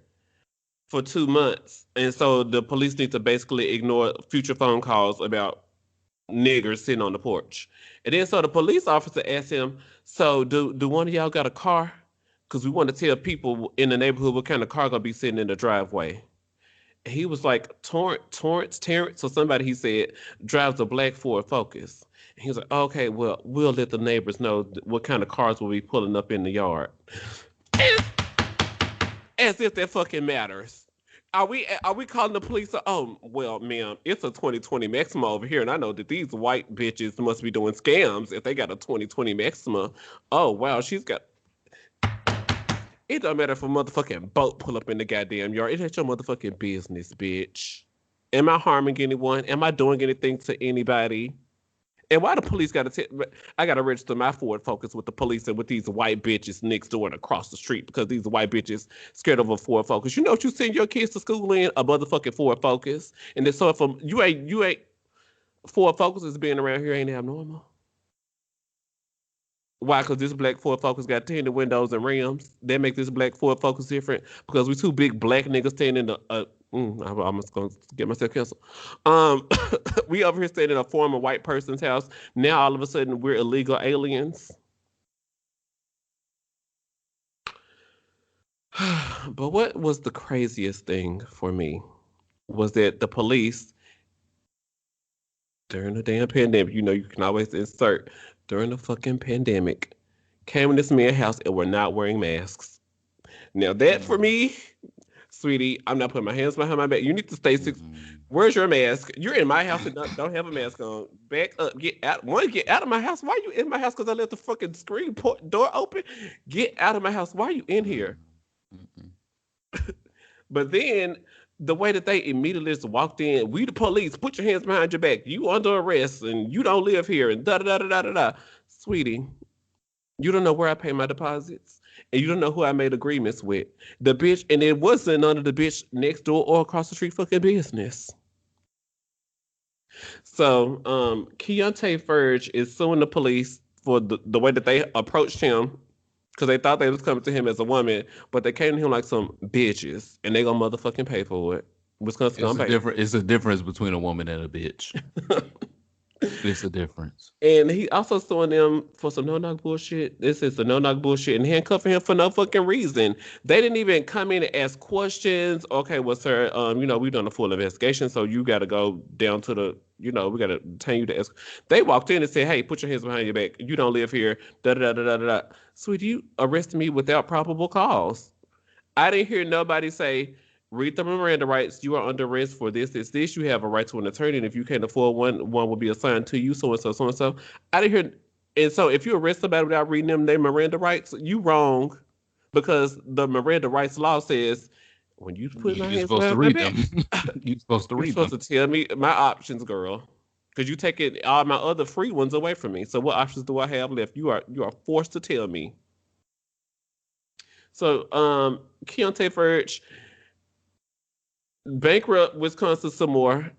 for 2 months, and so the police need to basically ignore future phone calls about niggers sitting on the porch." And then so the police officer asked him, "So do one of y'all got a car? Because we want to tell people in the neighborhood what kind of car gonna be sitting in the driveway." And he was like, Terrence, or somebody he said drives a black Ford Focus. And he was like, "Okay, well, we'll let the neighbors know what kind of cars will be pulling up in the yard." As, as if that fucking matters. Are we calling the police? Oh well, ma'am, it's a 2020 Maxima over here, and I know that these white bitches must be doing scams if they got a 2020 Maxima. Oh wow, she's got. It don't matter if a motherfucking boat pull up in the goddamn yard. It ain't your motherfucking business, bitch. Am I harming anyone? Am I doing anything to anybody? And why the police got to I got to register my Ford Focus with the police and with these white bitches next door and across the street because these white bitches scared of a Ford Focus. You know what you send your kids to school in? A motherfucking Ford Focus. And then so if you ain't Ford Focus is being around here ain't abnormal. Why? Because this black Ford Focus got tinted windows and rims. That make this black Ford Focus different. Because we two big black niggas standing in the. I'm almost gonna get myself canceled. Um, we over here staying in a former white person's house. Now all of a sudden we're illegal aliens. But what was the craziest thing for me was that the police during the damn pandemic, you can always insert during the fucking pandemic, came in this man's house and were not wearing masks. Now that for me, sweetie, I'm not putting my hands behind my back. You need to stay 6. Where's your mask? You're in my house and don't have a mask on. Back up. Get out. One, get out of my house. Why are you in my house? Because I left the fucking door open. Get out of my house. Why are you in here? But then the way that they immediately just walked in, we the police, put your hands behind your back. You under arrest and you don't live here and da da da da da da. Sweetie, you don't know where I pay my deposits. And you don't know who I made agreements with. The bitch, and it wasn't none of the bitch next door or across the street fucking business. So, Keontae Furge is suing the police for the way that they approached him because they thought they was coming to him as a woman, but they came to him like some bitches, and they gonna motherfucking pay for it. Wisconsin It's gonna a pay. different. It's a difference between a woman and a bitch. It's a difference. And he also suing them for some no knock bullshit. This is the no knock bullshit and handcuffing him for no fucking reason. They didn't even come in and ask questions. Okay, well, sir, we've done a full investigation, so you got to go down to we got to detain you to ask. They walked in and said, "Hey, put your hands behind your back. You don't live here." Da da da da da da. Sweetie, you arrested me without probable cause. I didn't hear nobody say, "Read the Miranda rights. You are under arrest for this. You have a right to an attorney, and if you can't afford one will be assigned to you, so and so, so and so." I didn't hear. And so, if you arrest somebody without reading them their Miranda rights, you wrong, because the Miranda rights law says when you put my You're hands supposed to behind my read back, them. You're supposed to you're read supposed them. to tell me my options, girl. Because you taking all my other free ones away from me. So what options do I have left? You are forced to tell me. So Keontae Furch bankrupt Wisconsin some more.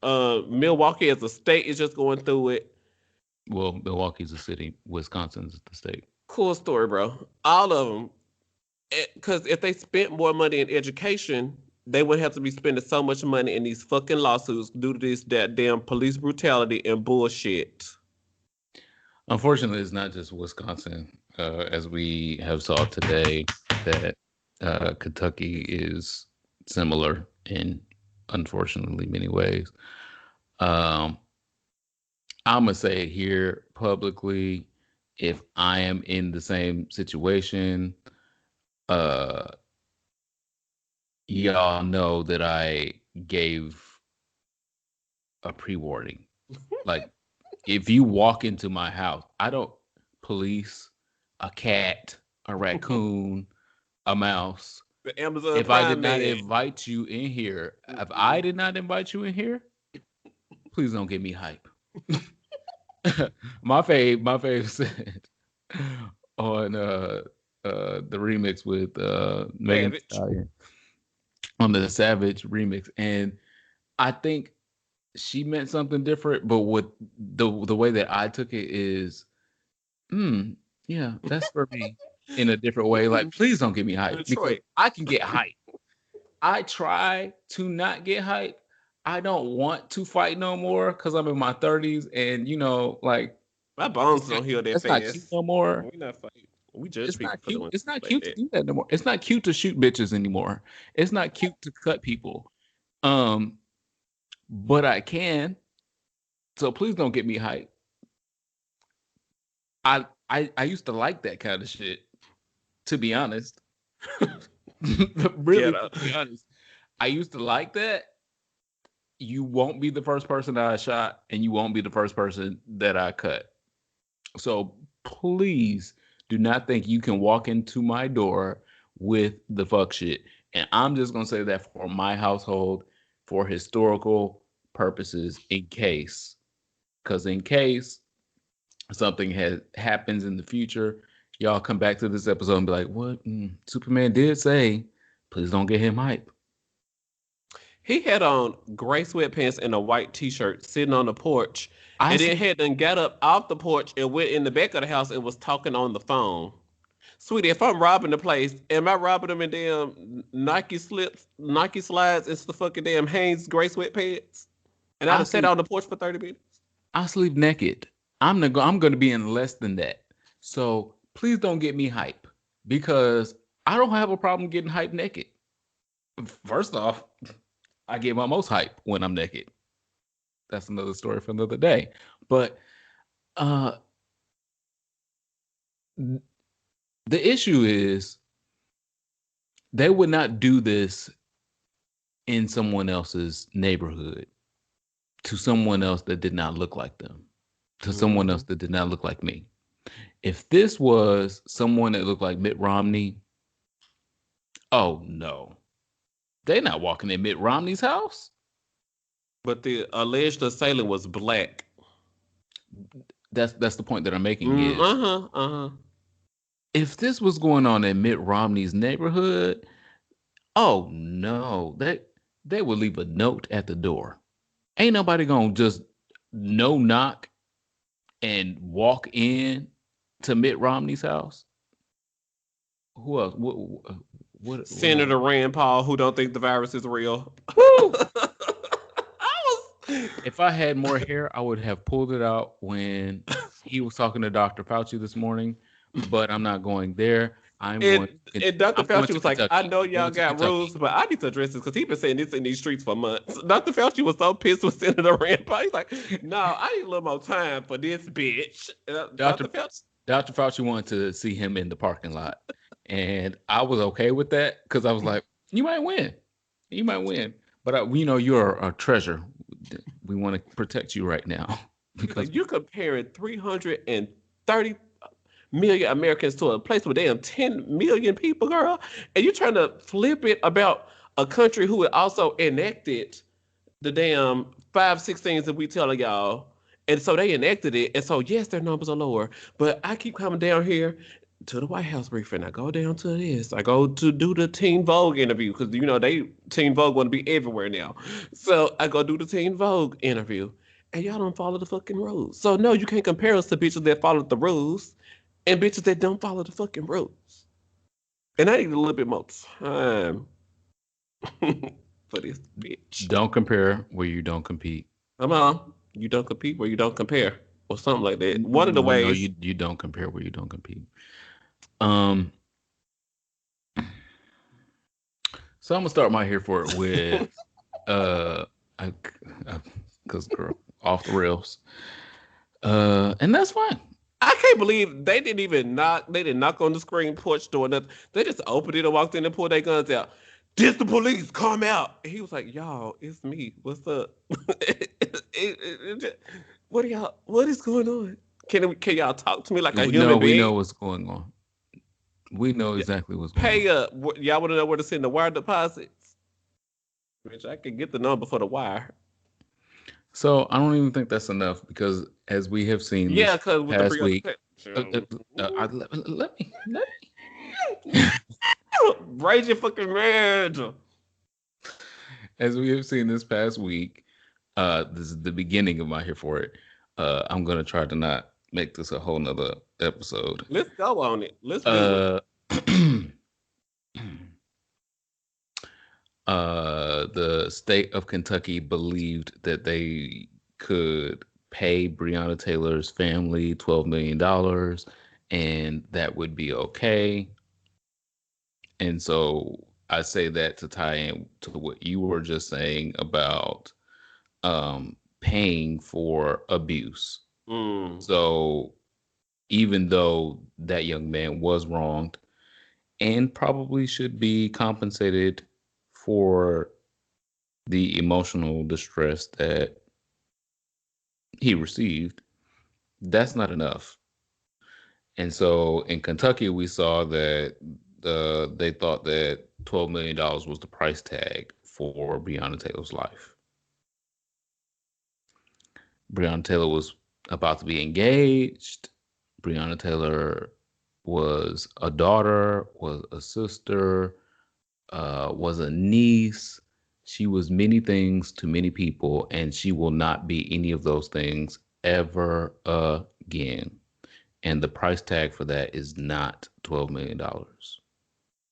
Milwaukee as a state is just going through it. Well, Milwaukee's a city. Wisconsin's the state. Cool story, bro. All of them. Because if they spent more money in education, they would have to be spending so much money in these fucking lawsuits due to this that damn police brutality and bullshit. Unfortunately, it's not just Wisconsin, as we have saw today, that Kentucky is similar in, unfortunately, many ways. Um, I'm gonna say it here publicly. If I am in the same situation, uh, y'all know that I gave a pre-warning. Like, if you walk into my house, I don't police a cat, a raccoon, a mouse. The Amazon If I did Prime not man. invite you in here, if I Mm-mm. did not invite you in here, please don't get me hype. My fave said on the remix with Megan Thee Savage. Stallion on the Savage remix, and I think she meant something different, but what the way that I took it is, hmm, yeah, that's for me in a different way. Like, please don't get me hyped because Detroit. I can get hyped. I try to not get hyped. I don't want to fight no more because I'm in my 30s, and like My it's bones not don't heal that that's not cute fast. no more. We not fighting. We judge It's people not for cute. doing It's not like cute to that. do that no more. It's not cute to shoot bitches anymore. It's not cute to cut people. Um, but I can. So please don't get me hyped. I used to like that kind of shit. To be honest, really, Get to up. be honest, I used to like that. You won't be the first person that I shot, and you won't be the first person that I cut. So please do not think you can walk into my door with the fuck shit. And I'm just gonna say that for my household, for historical purposes, in case, because in case something happens in the future, y'all come back to this episode and be like, "What? Superman did say, please don't get him hype." He had on gray sweatpants and a white t-shirt sitting on the porch, I and then sleep. had done got up off the porch and went in the back of the house and was talking on the phone. Sweetie, if I'm robbing the place, am I robbing them in damn Nike slips, Nike slides, and the fucking damn Hanes gray sweatpants? And I'd I have sat sleep. on the porch for 30 minutes. I sleep naked. I'm gonna be in less than that. So please don't get me hype because I don't have a problem getting hype naked. First off, I get my most hype when I'm naked. That's another story for another day. But uh the issue is they would not do this in someone else's neighborhood to someone else that did not look like them, to someone Mm-hmm. else that did not look like me. If this was someone that looked like Mitt Romney, oh no. They're not walking in Mitt Romney's house. But the alleged assailant was black. That's the point that I'm making is Uh-huh. Uh-huh. if this was going on in Mitt Romney's neighborhood, oh no, they would leave a note at the door. Ain't nobody gonna just no knock and walk in to Mitt Romney's house. Who else? What else? Senator Rand Paul, who don't think the virus is real. Woo! I was If I had more hair, I would have pulled it out when he was talking to Dr. Fauci this morning, but I'm not going there. and and Dr. I'm going Fauci to was like, I Kentucky. know I'm y'all going to got rules, Kentucky. but I need to address this because he's been saying this in these streets for months. Dr. Fauci was so pissed with Senator Rand Paul. He's like, no, I need a little more time for this bitch. Dr. Dr. Fauci. Dr. Fauci wanted to see him in the parking lot, and I was okay with that because I was like, you might win. You might win. But we know you're a treasure. We want to protect you right now He's because like, you're comparing 330 million Americans to a place with damn 10 million people, girl. And you're trying to flip it about a country who had also enacted the damn 516s that we telling y'all. And so they enacted it. And so, yes, their numbers are lower. But I keep coming down here to the White House briefing. I go down to this. I go to do the Teen Vogue interview because, they Teen Vogue want to be everywhere now. So I go do the Teen Vogue interview. And y'all don't follow the fucking rules. So, no, you can't compare us to bitches that follow the rules and bitches that don't follow the fucking rules. And I need a little bit more time for this bitch. don't compare where you don't compete. Come on. You don't compete where you don't compare. Or something like that. One of the No, no, ways. you don't compare where you don't compete. Um, So I'm gonna start my here for it with uh, because girl off the rails. And that's fine. I can't believe they didn't even knock. They didn't knock on the screen porch door. Nothing. They just opened it and walked in and pulled their guns out. This the police. Come out. And he was like, "Y'all, it's me. What's up? What are y'all? What is going on? Can y'all talk to me like a No, human we being? know what's going on. We know Yeah, exactly what's going on. pay up. Y'all want to know where to send the wire deposits? Which I can get the number for the wire. So I don't even think that's enough because as we have seen Yeah, this because with the past pre week, let me. raise your fucking marriage. As we have seen this past week, this is the beginning of my here for it. I'm gonna try to not make this a whole nother episode. Let's go on it. Let's do it. Uh, the state of Kentucky believed that they could pay Breonna Taylor's family $12 million, and that would be okay. And so I say that to tie in to what you were just saying about paying for abuse. Mm. So even though that young man was wronged and probably should be compensated for the emotional distress that he received, that's not enough. And so in Kentucky, we saw that they thought that $12 million was the price tag for Breonna Taylor's life. Breonna Taylor was about to be engaged. Breonna Taylor was a daughter, was a sister, was a niece. She was many things to many people, and she will not be any of those things ever again. And the price tag for that is not $12 million.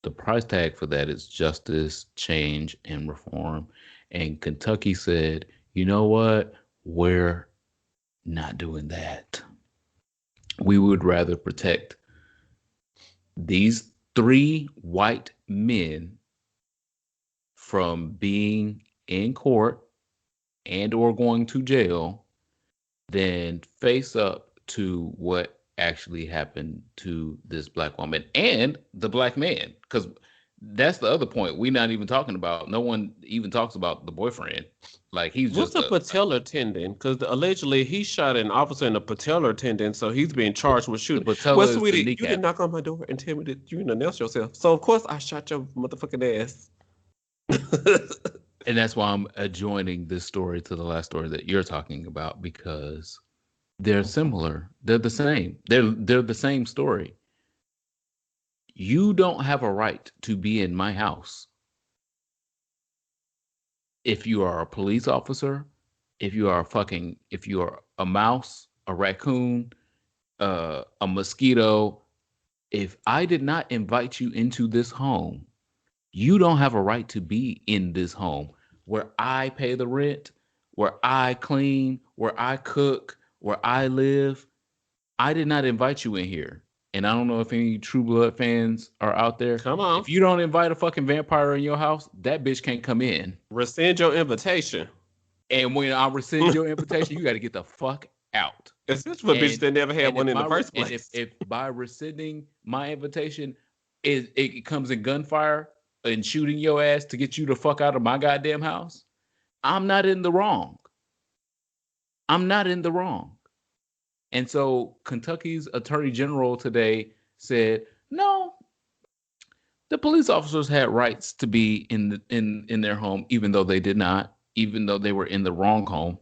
The price tag for that is justice, change, and reform. And Kentucky said, you know what? We're not doing that. We would rather protect these three white men from being in court and or going to jail than face up to what actually happened to this black woman and the black man, because that's the other point we're not even talking about. No one even talks about the boyfriend. Like he's What's just the a patellar tendon? Because allegedly he shot an officer in the patellar tendon, so he's being charged with the shooting. Well, patella is the sweetie, you didn't kneecap. knock on my door and tell me that you announced yourself. So of course I shot your motherfucking ass. And that's why I'm adjoining this story to the last story that you're talking about, because they're similar. They're the same. They're the same story. You don't have a right to be in my house if you are a police officer, if you are a mouse, a raccoon, a mosquito. If I did not invite you into this home, you don't have a right to be in this home where I pay the rent, where I clean, where I cook, where I live. I did not invite you in here. And I don't know if any True Blood fans are out there. Come on, If you don't invite a fucking vampire in your house, that bitch can't come in. rescind your invitation. And when I rescind your invitation, you got to get the fuck out. Especially for bitches And that never had and one if in the my first and if place. if by rescinding my invitation it comes in gunfire and shooting your ass to get you the fuck out of my goddamn house, I'm not in the wrong. I'm not in the wrong. And so Kentucky's Attorney General today said, no, the police officers had rights to be in their home, even though they did not, even though they were in the wrong home.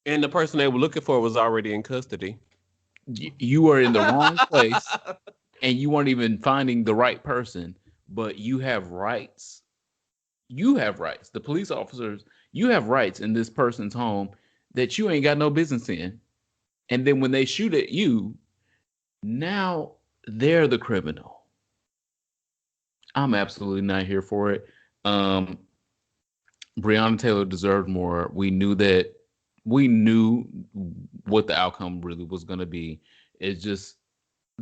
And the person they were looking for was already in custody. You were in the wrong place and you weren't even finding the right person, but you have rights. You have rights. The police officers, you have rights in this person's home that you ain't got no business in. And then when they shoot at you, now they're the criminal. I'm absolutely not here for it. Um, Breonna Taylor deserved more. We knew what the outcome really was going to be. It's just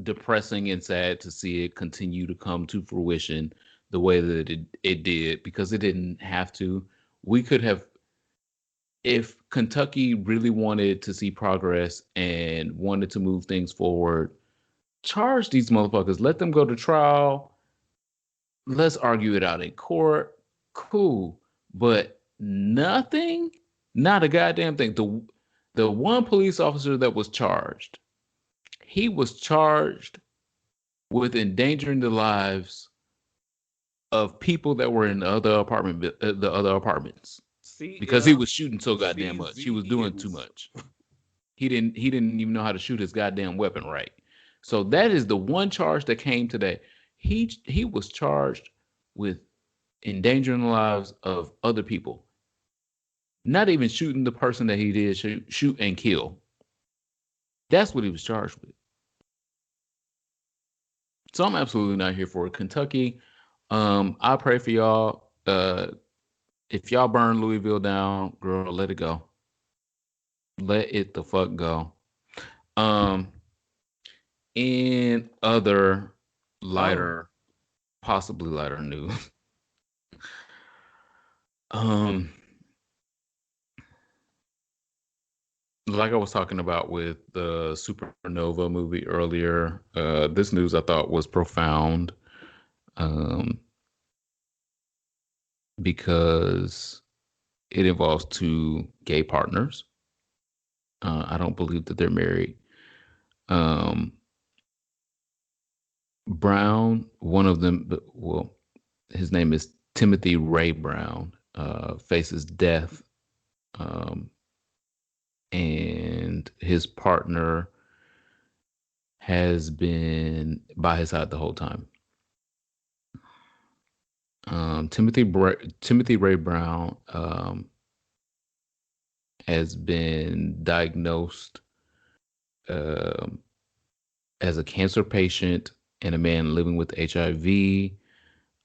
depressing and sad to see it continue to come to fruition the way that it did because it didn't have to. We could have, if Kentucky really wanted to see progress and wanted to move things forward, charge these motherfuckers, let them go to trial. Let's argue it out in court. Cool. But nothing, not a goddamn thing. The one police officer that was charged, he was charged with endangering the lives of people that were in the other apartments, because he CF was shooting so goddamn much. He was doing too CZNs. much. He didn't even know how to shoot his goddamn weapon right. So that is the one charge that came today. He was charged with endangering the lives of other people. Not even shooting the person that he did shoot and kill. That's what he was charged with. So I'm absolutely not here for it. Kentucky, I pray for y'all. If y'all burn Louisville down, girl, let it go. Let it the fuck go. Um, in other Oh, lighter, possibly lighter news, um, like I was talking about with the Supernova movie earlier, this news I thought was profound, um, because it involves two gay partners. I don't believe that they're married. Um, Brown, one of them, well, his name is Timothy Ray Brown, faces death, um, and his partner has been by his side the whole time. Timothy Ray Brown has been diagnosed um, as a cancer patient and a man living with HIV.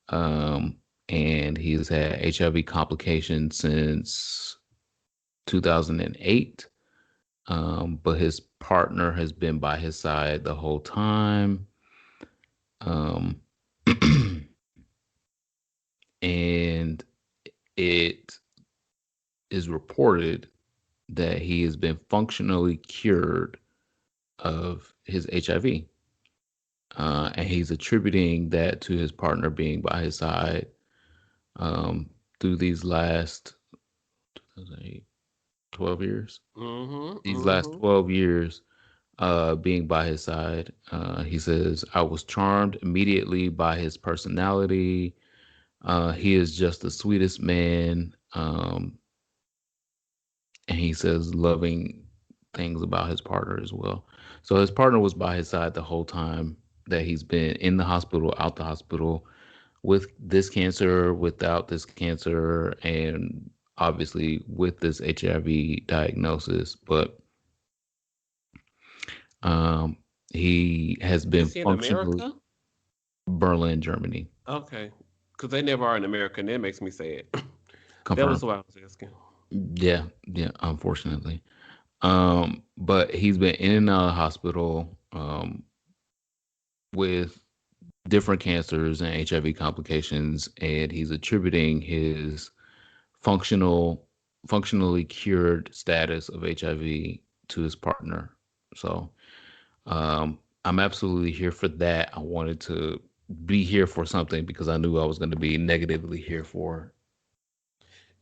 Um, and he's had HIV complications since 2008. But his partner has been by his side the whole time. Um, and it is reported that he has been functionally cured of his HIV. And he's attributing that to his partner being by his side through these last 12 years. mm-hmm, These last mm-hmm. 12 years, being by his side. He says, I was charmed immediately by his personality. He is just the sweetest man. And he says loving things about his partner as well. So his partner was by his side the whole time that he's been in the hospital, out the hospital, with this cancer, without this cancer, and obviously with this HIV diagnosis. But um, he has been Is he in functionally America? Berlin, Germany. Okay. Because they never are in America, and that makes me sad. That was Confirmed. what I was asking. Yeah, yeah, unfortunately. But he's been in and out of the hospital with different cancers and HIV complications, and he's attributing his functional functionally cured status of HIV to his partner. So I'm absolutely here for that. I wanted to be here for something because I knew I was going to be negatively here for.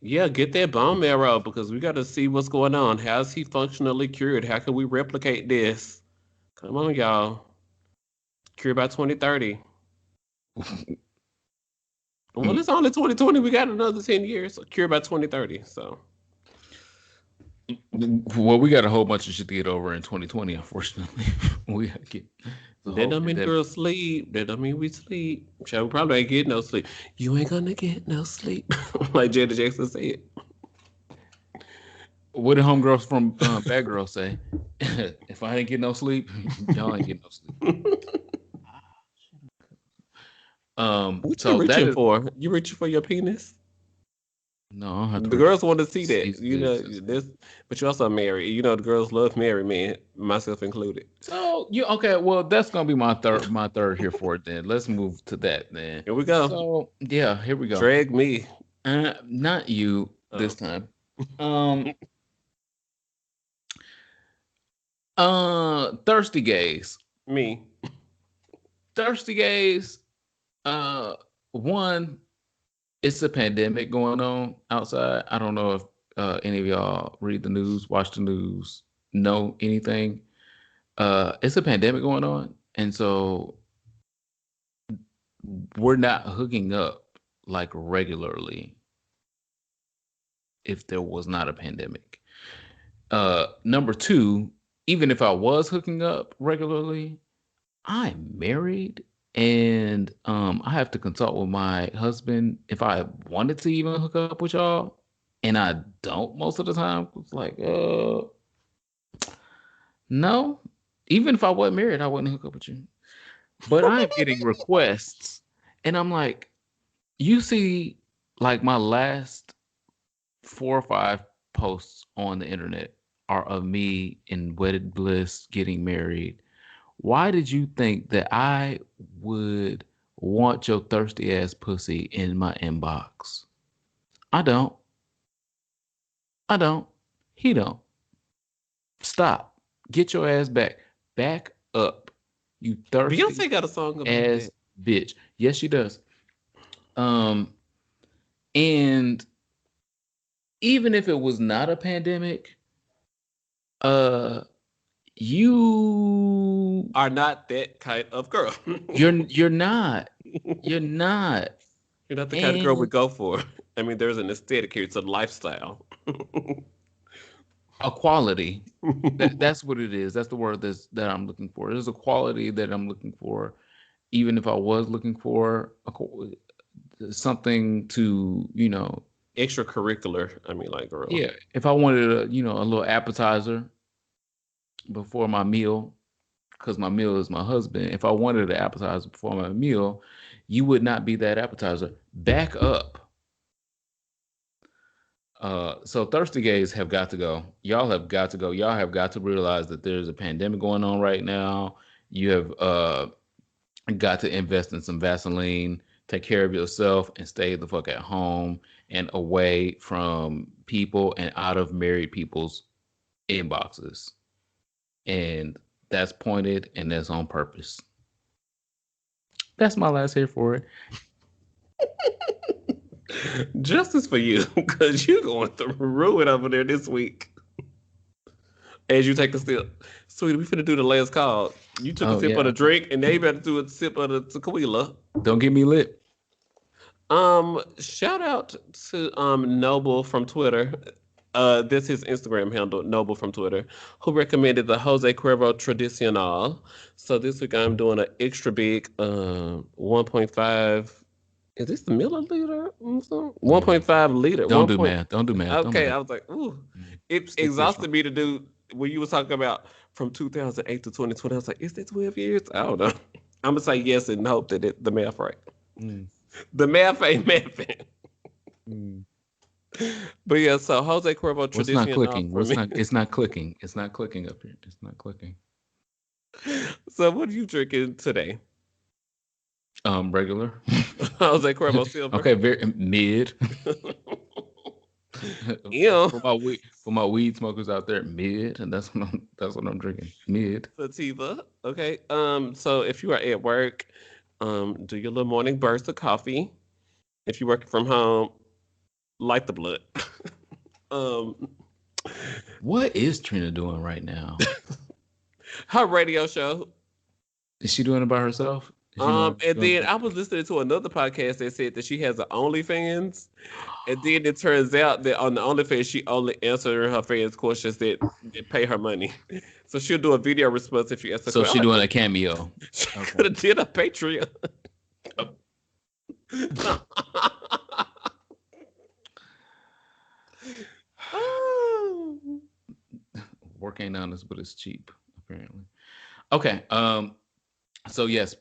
Yeah, get that bone marrow because we got to see what's going on. How's he functionally cured? How can we replicate this? Come on, y'all. Cure by 2030. Well, it's only 2020. We got another 10 years. So cure by 2030. So Well, we got a whole bunch of shit to get over in 2020. Unfortunately, we got to get the that whole don't mean pandemic. girls sleep. That don't mean we sleep. Shall we probably ain't get no sleep. You ain't gonna get no sleep. Like Janet Jackson said. What did homegirls from Bad Girl say? If I ain't getting no sleep, y'all ain't getting no sleep. What you So that reaching is for? You reaching for your penis? No, I don't have to The girls want to see that, cease you the know. existence. But you also married. You know, the girls love married men, myself included. So you okay? Well, that's gonna be my third here for it. Then let's move to that. Then Here we go. so yeah, here we go. Drag me. Not you this Oh, time. Um, thirsty gays. me. Thirsty gays. Uh, one, it's a pandemic going on outside. I don't know if any of y'all read the news, watch the news, know anything. It's a pandemic going on, and so we're not hooking up like regularly if there was not a pandemic. Number two, even if I was hooking up regularly, I'm married and I have to consult with my husband if I wanted to even hook up with y'all, and I don't most of the time. It's like, no. Even if I wasn't married, I wouldn't hook up with you. But I'm getting requests, and I'm like, you see, like my last 4 or 5 posts on the internet are of me in wedded bliss getting married. Why did you think that I would want your thirsty ass pussy in my inbox? I don't. I don't. He don't. Stop. Get your ass back. Back up. You thirsty Beyonce got a song about ass that. bitch. Yes, she does. Um, and even if it was not a pandemic, uh, you Are not that kind of girl. you're not. You're not. You're not the kind of girl we And go for. I mean, there's an aesthetic here. It's a lifestyle. a quality. That's what it is. That's the word that I'm looking for. There's a quality that I'm looking for, even if I was looking for something to, Extracurricular. I mean, like, girl. yeah. If I wanted a little appetizer before my meal, because my meal is my husband. If I wanted an appetizer before my meal, you would not be that appetizer. Back up. So thirsty gays have got to go. Y'all have got to go. Y'all have got to realize that there's a pandemic going on right now. You have got to invest in some Vaseline, take care of yourself, and stay the fuck at home and away from people and out of married people's inboxes. And that's pointed and that's on purpose. That's my last here for it. Justice for you, because you're going through it over there this week. As you take a sip. Sweetie, we finna do the last call. You took a Oh sip of yeah. the drink, and now you better do a sip of the tequila. Don't get me lit. Shout out to Noble from Twitter. This is his Instagram handle, Noble from Twitter, who recommended the Jose Cuervo Tradicional. So this week I'm doing an extra big 1.5. Is this the milliliter? 1.5 liter. Don't One do point. math. Don't do math. Don't Okay, math. I was like, ooh. It Stick to your exhausted strong. me to do when you was talking about from 2008 to 2020. I was like, is that 12 years? I don't know. I'm gonna say yes and hope that the math right. Mm, The math ain't mathing. mm. But yeah, so Jose Cuervo What's not Tradicional clicking? for What's me. not? It's not clicking. It's not clicking up here. It's not clicking. So what are you drinking today? Regular. Jose Cuervo Silver. Okay, very mid. Ew. For my weed smokers out there, mid, and that's what I'm drinking. Mid. Sativa. Okay. So if you are at work, do your little morning burst of coffee. If you're working from home, light the blood. um, What is Trina doing right now? her radio show. Is she doing it by herself? Is she doing? And doing then I was listening to another podcast that said that she has an OnlyFans. And then it turns out that on the OnlyFans, she only answered her fans' questions that pay her money. So she'll do a video response if you ask a So question. she doing a cameo. She Okay. could have did a Patreon. Oh. Work ain't honest, but it's cheap, apparently. Okay. So yes,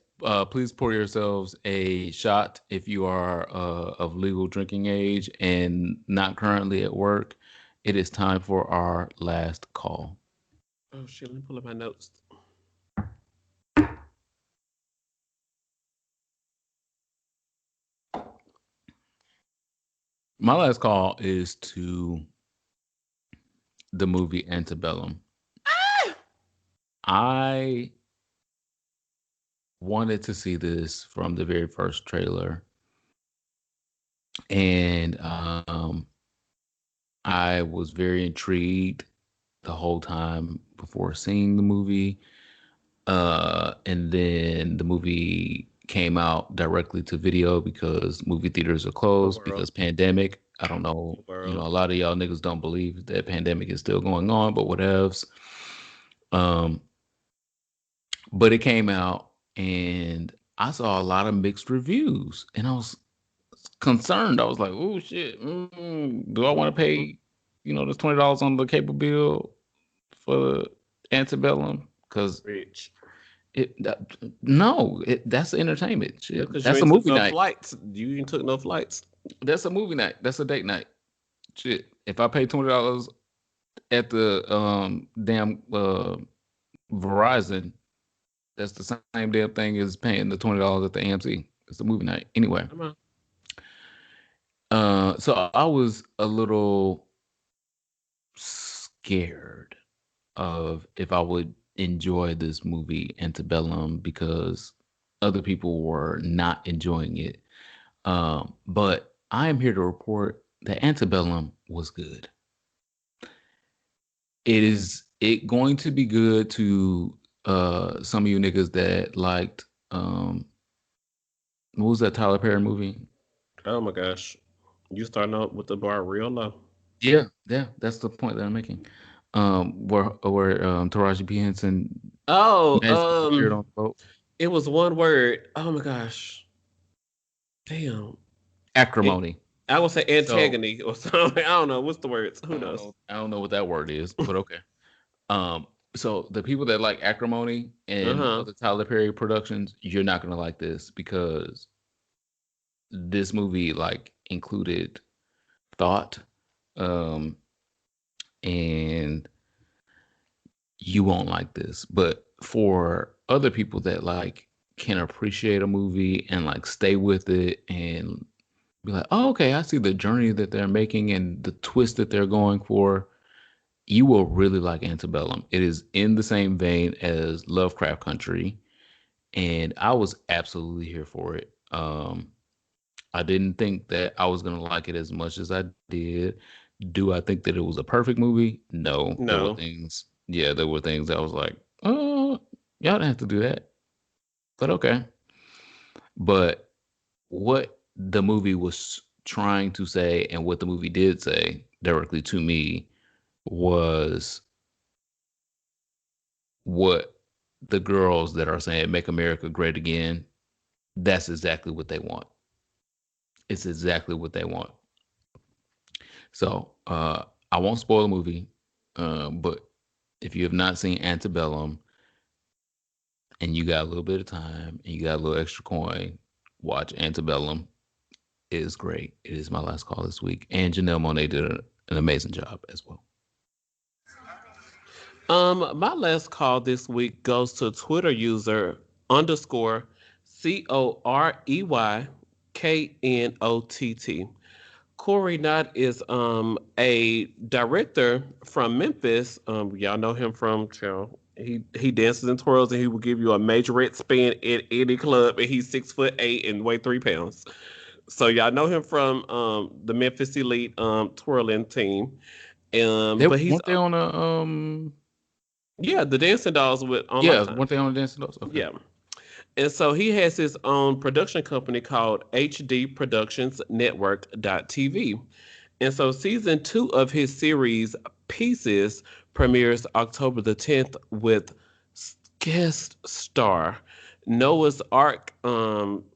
Please pour yourselves a shot if you are of legal drinking age and not currently at work. It is time for our last call. Oh shit, let me pull up my notes. My last call is to the movie Antebellum. I wanted to see this from the very first trailer, and I was very intrigued the whole time before seeing the movie. And then the movie came out directly to video because movie theaters are The closed world. because pandemic. I don't know, The world. a lot of y'all niggas don't believe that pandemic is still going on, but whatevs. Um, but it came out and I saw a lot of mixed reviews and I was concerned. I was like, oh shit, do I want to pay, this $20 on the cable bill for Antebellum? Because Rich. It that, no, that's entertainment. Yeah, Shit, because you that's a ain't took movie no night. flights. You ain't took no flights. That's a movie night. That's a date night. Shit, if I pay $20 at the damn Verizon, that's the same damn thing as paying the $20 at the AMC. It's a movie night anyway. Come on. So I was a little scared of if I would enjoy this movie Antebellum because other people were not enjoying it. But I am here to report that Antebellum was good. It going to be good to some of you niggas that liked what was that Tyler Perry movie? Oh my gosh. You starting out with the bar real low. Yeah, yeah, that's the point that I'm making. Where Taraji P Henson Oh, magically appeared on the boat. it was one word. Oh my gosh. Damn. It, Acrimony. I would say So antagony or something. I don't know. What's the words? Who knows? I don't know what that word is, but okay. So the people that like Acrimony and Uh-huh. other Tyler Perry productions, you're not gonna like this because this movie like included thought, um, and you won't like this. But for other people that like can appreciate a movie and like stay with it and be like, oh, okay, I see the journey that they're making and the twist that they're going for. You will really like Antebellum. It is in the same vein as Lovecraft Country, and I was absolutely here for it. I didn't think that I was gonna like it as much as I did. Do I think that it was a perfect movie? No. There were No. things, yeah, there were things I was like, oh, y'all didn't have to do that. But okay. But what the movie was trying to say and what the movie did say directly to me was what the girls that are saying make America great again, that's exactly what they want. It's exactly what they want. So I won't spoil the movie, but if you have not seen Antebellum and you got a little bit of time and you got a little extra coin, watch Antebellum. It is great. It is my last call this week. And Janelle Monae did an amazing job as well. My last call this week goes to Twitter user underscore CoreykNOTT. Corey Knott is a director from Memphis. Y'all know him from he dances and twirls and he will give you a majorette spin in any club and he's 6'8" and weigh 3 pounds. So y'all know him from the Memphis Elite twirling team. They But he's weren't they on a yeah, the dancing dolls with on yeah, Lifetime. weren't they on a Dancing Dolls? Okay. Yeah. And so he has his own production company called HD Productions Network TV. And so season 2 of his series Pieces premieres October the 10th with guest star Noah's Ark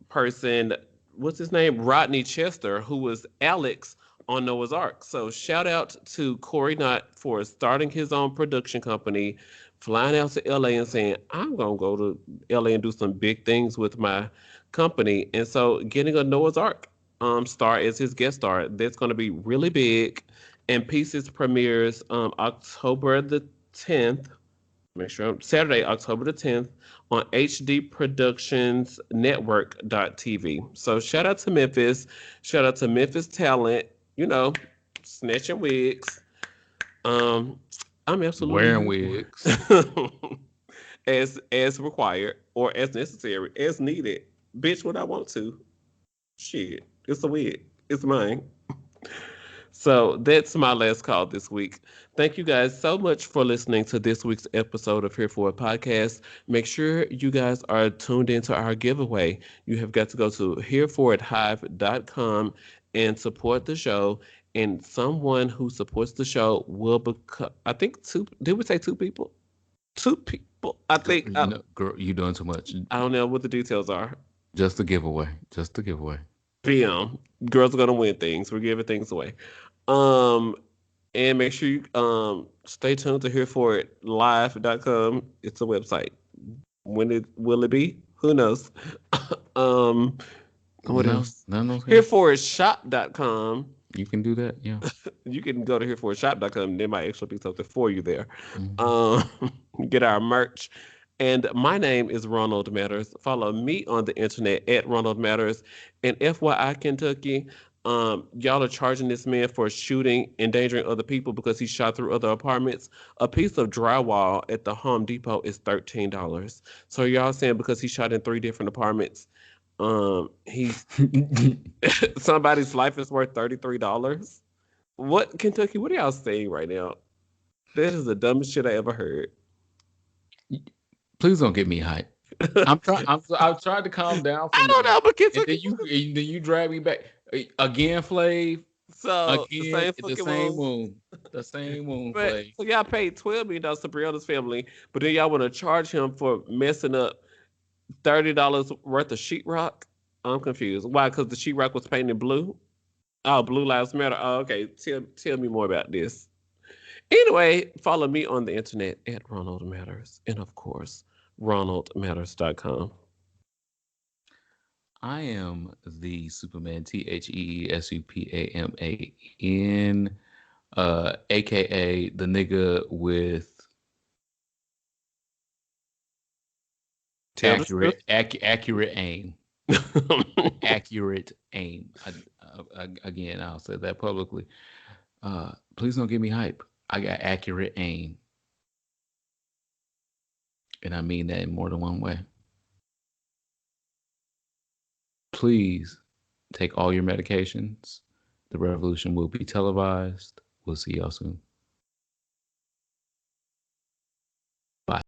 person, what's his name? Rodney Chester, who was Alex on Noah's Ark. So shout out to Corey Knott for starting his own production company, flying out to LA and saying, I'm gonna go to LA and do some big things with my company. And so getting a Noah's Ark star as his guest star, that's gonna be really big. And Pieces premieres October the 10th. Make sure Saturday, October the 10th on HD Productions Network.tv. So shout out to Memphis. Shout out to Memphis Talent, you know, snatching wigs. Um, I'm absolutely Wearing here for wigs. it. As required or as necessary, as needed. Bitch, what I want to. Shit. It's a wig. It's mine. So that's my last call this week. Thank you guys so much for listening to this week's episode of Here For It podcast. Make sure you guys are tuned into our giveaway. You have got to go to hereforithive.com and support the show. And someone who supports the show will become, I think two, did we say two people? Two people. I think, No, girl, you doing too much. I don't know what the details are. Just a giveaway. Just a giveaway. PM. Girls are going to win things. We're giving things away. Um, And make sure you stay tuned to hereforitlive.com. It's a website. When it will it be? Who knows? um what No, else? none of those things. Hereforitshop.com. You can do that. Yeah. You can go to hereforitshop.com. There might actually be something for you there. Mhm. Um get our merch. And my name is Ronald Matters. Follow me on the internet at Ronald Matters. And FYI Kentucky, y'all are charging this man for shooting, endangering other people because he shot through other apartments. A piece of drywall at the Home Depot is $13. So y'all saying because he shot in 3 different apartments, he's somebody's life is worth $33. What Kentucky? What are y'all saying right now? That is the dumbest shit I ever heard. Please don't get me hyped. I've tried to calm down I from don't that, know, but and Kentucky. then you drag me back again, Flav. So the Again, same the fucking same moon. moon. The same moon, But Flav. so y'all paid $12 million to Brianna's family, but then y'all want to charge him for messing up $30 worth of sheetrock? I'm confused. Why? Because the sheetrock was painted blue? Oh, Blue Lives Matter. Oh, okay. Tell me more about this. Anyway, follow me on the internet at Ronald Matters. And of course, RonaldMatters.com. I am the Superman, TheSupaman, aka the nigga with Tell the accurate aim. truth. Accurate aim. Again, I'll say that publicly. Please don't give me hype. I got accurate aim, and I mean that in more than one way. Please take all your medications. The revolution will be televised. We'll see y'all soon.